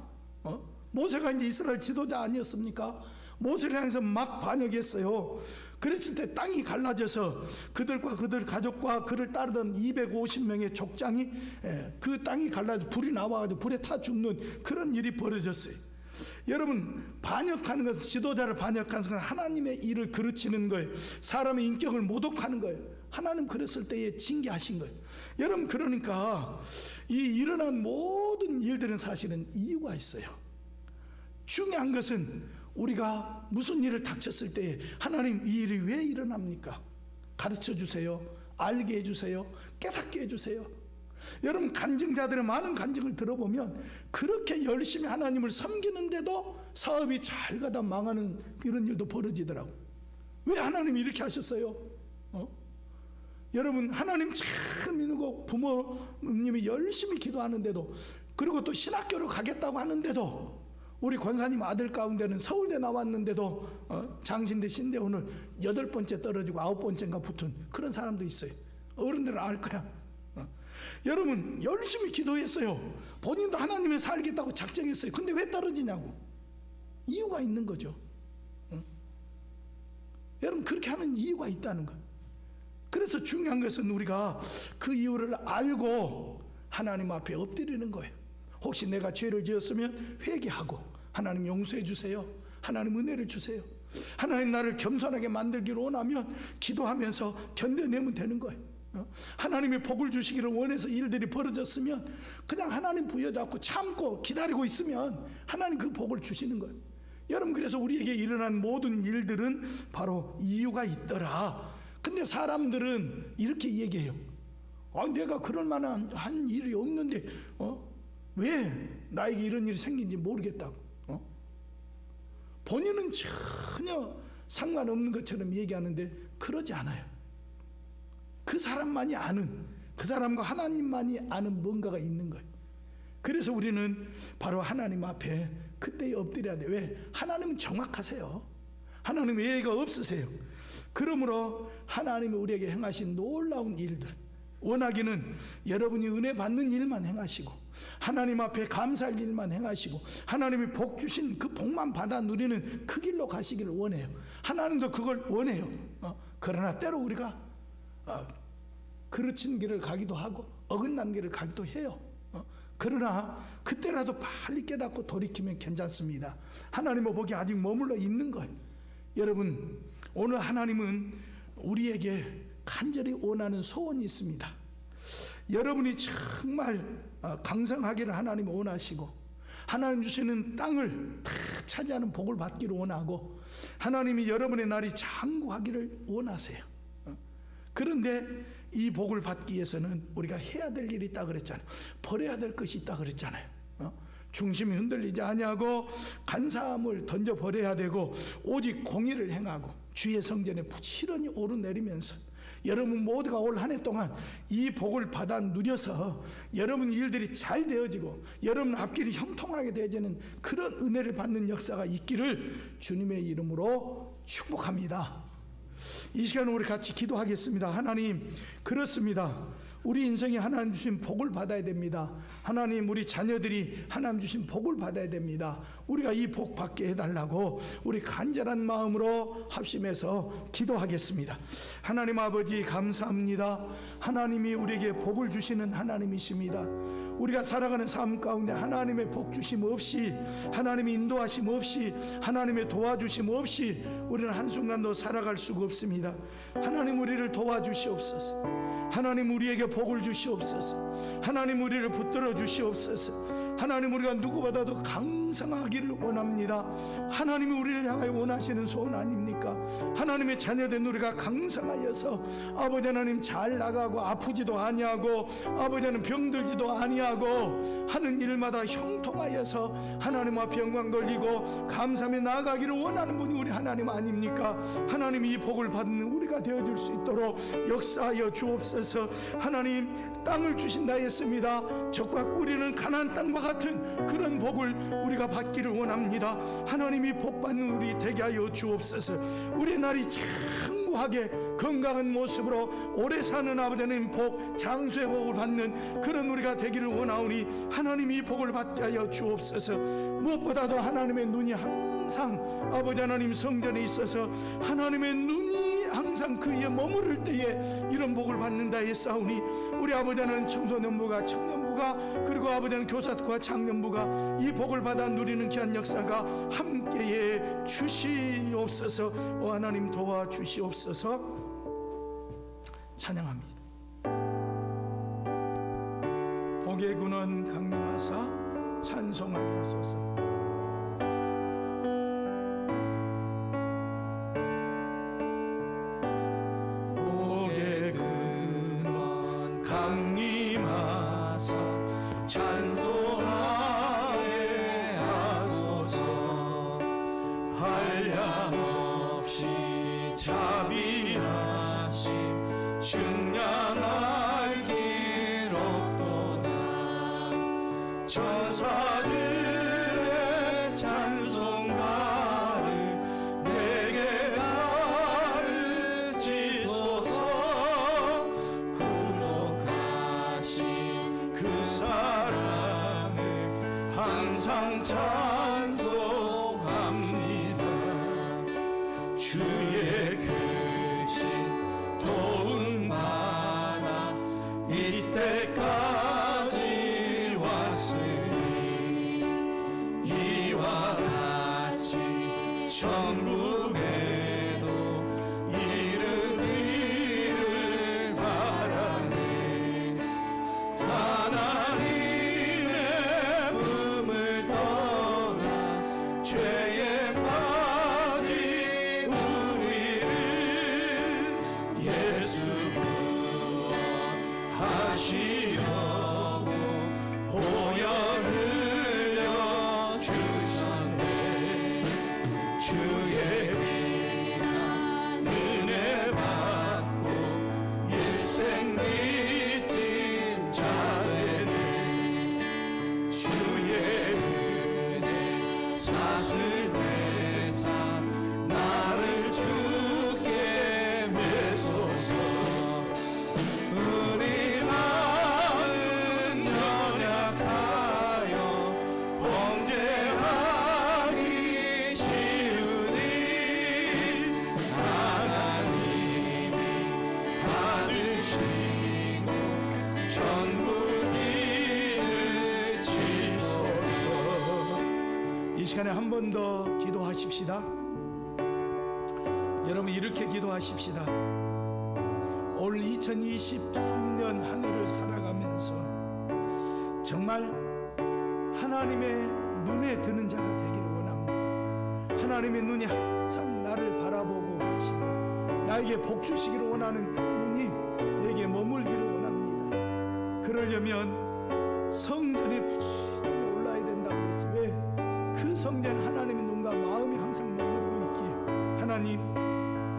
[SPEAKER 1] 모세가 이제 이스라엘 지도자 아니었습니까? 모세를 향해서 막 반역했어요. 그랬을 때 땅이 갈라져서 그들과 그들 가족과 그를 따르던 250명의 족장이 그 땅이 갈라져 불이 나와가지고 불에 타 죽는 그런 일이 벌어졌어요. 여러분, 반역하는 것은, 지도자를 반역하는 것은 하나님의 일을 그르치는 거예요. 사람의 인격을 모독하는 거예요. 하나님 그랬을 때에 징계하신 거예요. 여러분, 그러니까 이 일어난 모든 일들은 사실은 이유가 있어요. 중요한 것은 우리가 무슨 일을 닥쳤을 때 하나님 이 일이 왜 일어납니까? 가르쳐 주세요. 알게 해주세요. 깨닫게 해주세요. 여러분, 간증자들의 많은 간증을 들어보면 그렇게 열심히 하나님을 섬기는데도 사업이 잘 가다 망하는 이런 일도 벌어지더라고요. 왜 하나님이 이렇게 하셨어요? 여러분, 하나님 잘 믿고 부모님이 열심히 기도하는데도, 그리고 또 신학교를 가겠다고 하는데도, 우리 권사님 아들 가운데는 서울대 나왔는데도 장신대 신대 오늘 8번째 떨어지고 9번째인가 붙은 그런 사람도 있어요. 어른들은 알 거야. 여러분, 열심히 기도했어요. 본인도 하나님을 살겠다고 작정했어요. 근데 왜 떨어지냐고. 이유가 있는 거죠. 여러분, 그렇게 하는 이유가 있다는 거예요. 그래서 중요한 것은 우리가 그 이유를 알고 하나님 앞에 엎드리는 거예요. 혹시 내가 죄를 지었으면 회개하고 하나님 용서해 주세요. 하나님 은혜를 주세요. 하나님 나를 겸손하게 만들기를 원하면 기도하면서 견뎌내면 되는 거예요. 하나님이 복을 주시기를 원해서 일들이 벌어졌으면 그냥 하나님 부여잡고 참고 기다리고 있으면 하나님 그 복을 주시는 거예요. 여러분, 그래서 우리에게 일어난 모든 일들은 바로 이유가 있더라. 근데 사람들은 이렇게 얘기해요. 내가 그럴 만한 한 일이 없는데 왜 나에게 이런 일이 생긴지 모르겠다고. 본인은 전혀 상관없는 것처럼 얘기하는데 그러지 않아요. 그 사람만이 아는, 그 사람과 하나님만이 아는 뭔가가 있는 거예요. 그래서 우리는 바로 하나님 앞에 그때 엎드려야 돼요. 왜? 하나님은 정확하세요. 하나님 예의가 없으세요. 그러므로 하나님이 우리에게 행하신 놀라운 일들, 원하기는 여러분이 은혜 받는 일만 행하시고 하나님 앞에 감사할 일만 행하시고 하나님이 복 주신 그 복만 받아 누리는 그 길로 가시기를 원해요. 하나님도 그걸 원해요. 그러나 때로 우리가 그르친 길을 가기도 하고 어긋난 길을 가기도 해요. 그러나 그때라도 빨리 깨닫고 돌이키면 괜찮습니다. 하나님의 복이 아직 머물러 있는 거예요. 여러분, 오늘 하나님은 우리에게 간절히 원하는 소원이 있습니다. 여러분이 정말 강성하기를 하나님이 원하시고 하나님 주시는 땅을 다 차지하는 복을 받기를 원하고 하나님이 여러분의 날이 장구하기를 원하세요. 그런데 이 복을 받기 위해서는 우리가 해야 될 일이 있다 그랬잖아요. 버려야 될 것이 있다 그랬잖아요. 중심이 흔들리지 아니하고 간사함을 던져버려야 되고 오직 공의를 행하고 주의 성전에 부지런히 오르내리면서 여러분 모두가 올 한 해 동안 이 복을 받아 누려서 여러분 일들이 잘 되어지고 여러분 앞길이 형통하게 되어지는 그런 은혜를 받는 역사가 있기를 주님의 이름으로 축복합니다. 이 시간 우리 같이 기도하겠습니다. 하나님, 그렇습니다. 우리 인생에 하나님 주신 복을 받아야 됩니다. 하나님, 우리 자녀들이 하나님 주신 복을 받아야 됩니다. 우리가 이 복 받게 해달라고 우리 간절한 마음으로 합심해서 기도하겠습니다. 하나님 아버지, 감사합니다. 하나님이 우리에게 복을 주시는 하나님이십니다. 우리가 살아가는 삶 가운데 하나님의 복 주심 없이, 하나님의 인도하심 없이, 하나님의 도와주심 없이 우리는 한순간도 살아갈 수가 없습니다. 하나님, 우리를 도와주시옵소서. 하나님, 우리에게 복을 주시옵소서. 하나님, 우리를 붙들어 주시옵소서. 하나님, 우리가 누구보다도 강성하기를 원합니다. 하나님이 우리를 향하여 원하시는 소원 아닙니까? 하나님의 자녀된 우리가 강성하여서 아버지 하나님 잘 나가고 아프지도 아니하고 아버지 하나님 병들지도 아니하고 하는 일마다 형통하여서 하나님 앞에 영광 돌리고 감사하며 나아가기를 원하는 분이 우리 하나님 아닙니까? 하나님이 이 복을 받는 우리가 되어줄 수 있도록 역사하여 주옵소서. 하나님, 땅을 주신다 했습니다. 적과 꿀이는 가나안 땅과 같은 그런 복을 우리가 받기를 원합니다. 하나님이 복 받는 우리 되게 하여 주옵소서. 우리의 날이 장구하게 건강한 모습으로 오래 사는 아버지 하나님 복, 장수의 복을 받는 그런 우리가 되기를 원하오니 하나님이 이 복을 받게 하여 주옵소서. 무엇보다도 하나님의 눈이 항상 아버지 하나님 성전에 있어서 하나님의 눈이 항상 그 위에 머무를 때에 이런 복을 받는다 했사오니 우리 아버지 하나님 청소년부가 청년부가 그리고 아버지 하나님 교사과 장년부가 이 복을 받아 누리는 귀한 역사가 함께해 주시옵소서. 하나님 도와주시옵소서. 찬양합니다. 복의 근원 강림하사 찬송하게 하소서.
[SPEAKER 4] 강림하사 찬송하게 하소서. 한량없이 자비하심 증량할 길 없도다. 천사들의 찬송가를 내게 가르치소서. 그 사랑을 항상 찬송합니다. 주의 크신 도움 받아 이때까지 왔으니
[SPEAKER 1] 주시려고 보혈 흘려 주셨네. 주의 피한 은혜 받고 일생 믿진 자들이 주의 은혜 사슬 내사 나를 주께 메소서. 우리 마음 연약하여 범죄하기 쉬우니 하나님이 받으시고 전부 이으시소서. 이 시간에 한 번 더 기도하십시다. 여러분 이렇게 기도하십시다. 올 2023년 한 해를 살아가면서 정말 하나님의 눈에 드는 자가 되기를 원합니다. 하나님의 눈이 항상 나를 바라보고 계시고 나에게 복 주시기를 원하는 그 눈이 내게 머물기를 원합니다. 그러려면 성전에 부지런히 올라야 된다고 그랬어. 왜? 그 성전 하나님의 눈과 마음이 항상 머무르고 있기에 하나님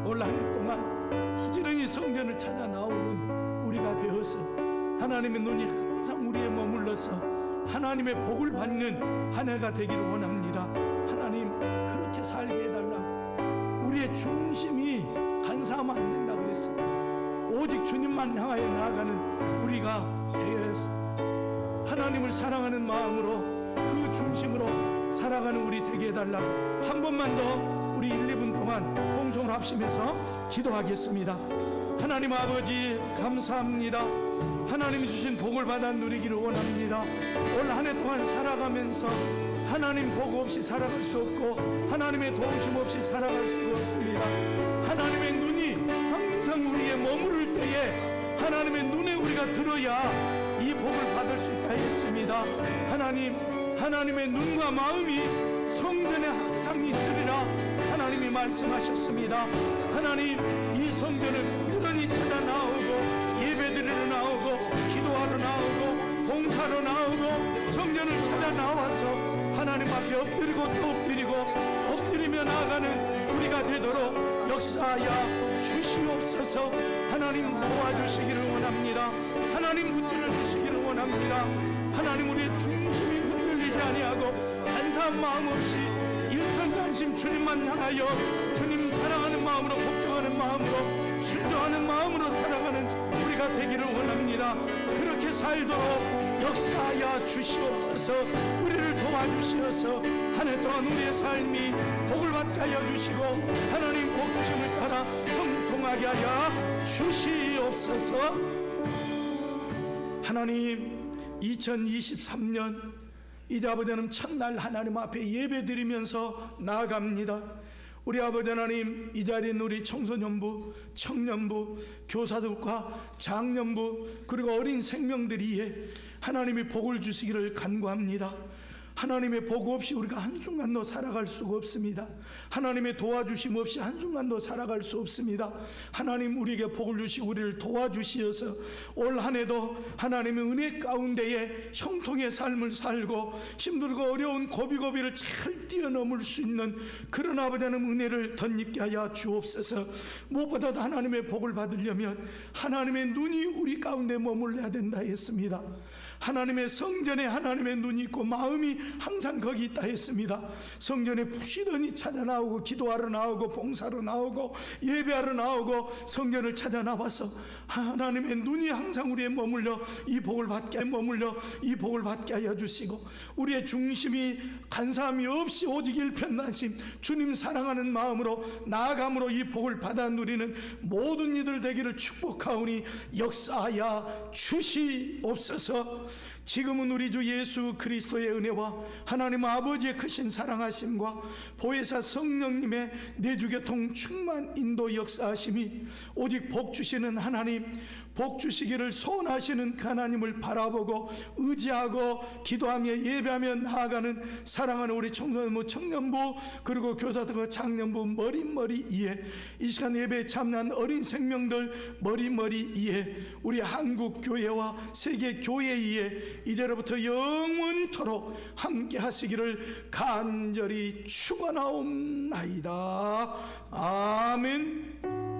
[SPEAKER 1] 올 한 해 동안 부지런히 성전을 찾아 나오는 우리가 되어서 하나님의 눈이 항상 우리에 머물러서 하나님의 복을 받는 한 해가 되기를 원합니다. 하나님 그렇게 살게 해달라. 우리의 중심이 간사하면 안 된다 그랬어. 오직 주님만 향하여 나아가는 우리가 되어서 하나님을 사랑하는 마음으로 그 중심으로 살아가는 우리 되게 해달라. 한 번만 더 우리 1, 2분 동안 공송을 합심해서 기도하겠습니다. 하나님 아버지 감사합니다. 하나님이 주신 복을 받아 누리기를 원합니다. 올 한 해 동안 살아가면서 하나님 복 없이 살아갈 수 없고 하나님의 도우심 없이 살아갈 수가 없습니다. 하나님의 눈이 항상 우리에 머무를 때에 하나님의 눈에 우리가 들어야 이 복을 받을 수 있다 했습니다. 하나님, 하나님의 눈과 마음이 성전에 항상 있으리라 하나님이 말씀하셨습니다. 하나님, 이 성전을 부지런히 찾아 나오고 예배드리러 나오고 기도하러 나오고 봉사로 나오고 성전을 찾아 나와서 하나님 앞에 엎드리고 또 엎드리고 엎드리며 나아가는 우리가 되도록 역사하여 주시옵소서. 하나님 도와주시기를 원합니다. 하나님 붙들어 주시기를 원합니다. 하나님 우리의 중심이 흔들리지 아니하고 간사한 마음 없이 일편단심 주님만 향하여 주님 사랑하는 마음으로 복종하는 마음으로 순종하는 마음으로 살아가는 우리가 되기를 원합니다. 그렇게 살도록 역사하여 주시옵소서. 우리를 도와주시어서 한 해 동안 우리의 삶이 복을 받게 하여 주시고 하나님 복 주심을 따라 형통하게 하여 주시옵소서. 하나님, 2023년 이제 아버지 하나님 첫날 하나님 앞에 예배 드리면서 나아갑니다. 우리 아버지 하나님, 이 자리에 있는 우리 청소년부, 청년부, 교사들과 장년부 그리고 어린 생명들이에 하나님이 복을 주시기를 간구합니다. 하나님의 복 없이 우리가 한순간도 살아갈 수가 없습니다. 하나님의 도와주심 없이 한순간도 살아갈 수 없습니다. 하나님 우리에게 복을 주시고 우리를 도와주시어서 올 한 해도 하나님의 은혜 가운데에 형통의 삶을 살고 힘들고 어려운 고비고비를 잘 뛰어넘을 수 있는 그런 아버지 하나님 은혜를 덧입게 하여 주옵소서. 무엇보다도 하나님의 복을 받으려면 하나님의 눈이 우리 가운데 머물러야 된다 했습니다. 하나님의 성전에 하나님의 눈이 있고 마음이 항상 거기 있다 했습니다. 성전에 부지런히 찾아 나오고 기도하러 나오고 봉사로 나오고 예배하러 나오고 성전을 찾아 나와서 하나님의 눈이 항상 우리에 머물러 이 복을 받게 하여 주시고 우리의 중심이 간사함이 없이 오직 일편단심 주님 사랑하는 마음으로 나아감으로 이 복을 받아 누리는 모든 이들 되기를 축복하오니 역사하여 주시옵소서. 지금은 우리 주 예수 그리스도의 은혜와 하나님 아버지의 크신 사랑하심과 보혜사 성령님의 내주교통 충만 인도 역사하심이 오직 복 주시는 하나님, 복 주시기를 소원하시는 하나님을 바라보고 의지하고 기도하며 예배하며 나아가는 사랑하는 우리 청소년부, 청년부, 그리고 교사들과 장년부 머리머리 이에 이 시간 예배에 참여한 어린 생명들 머리머리 이에 우리 한국 교회와 세계 교회 이에 이제로부터 영원토록 함께 하시기를 간절히 축원하옵나이다. 아멘.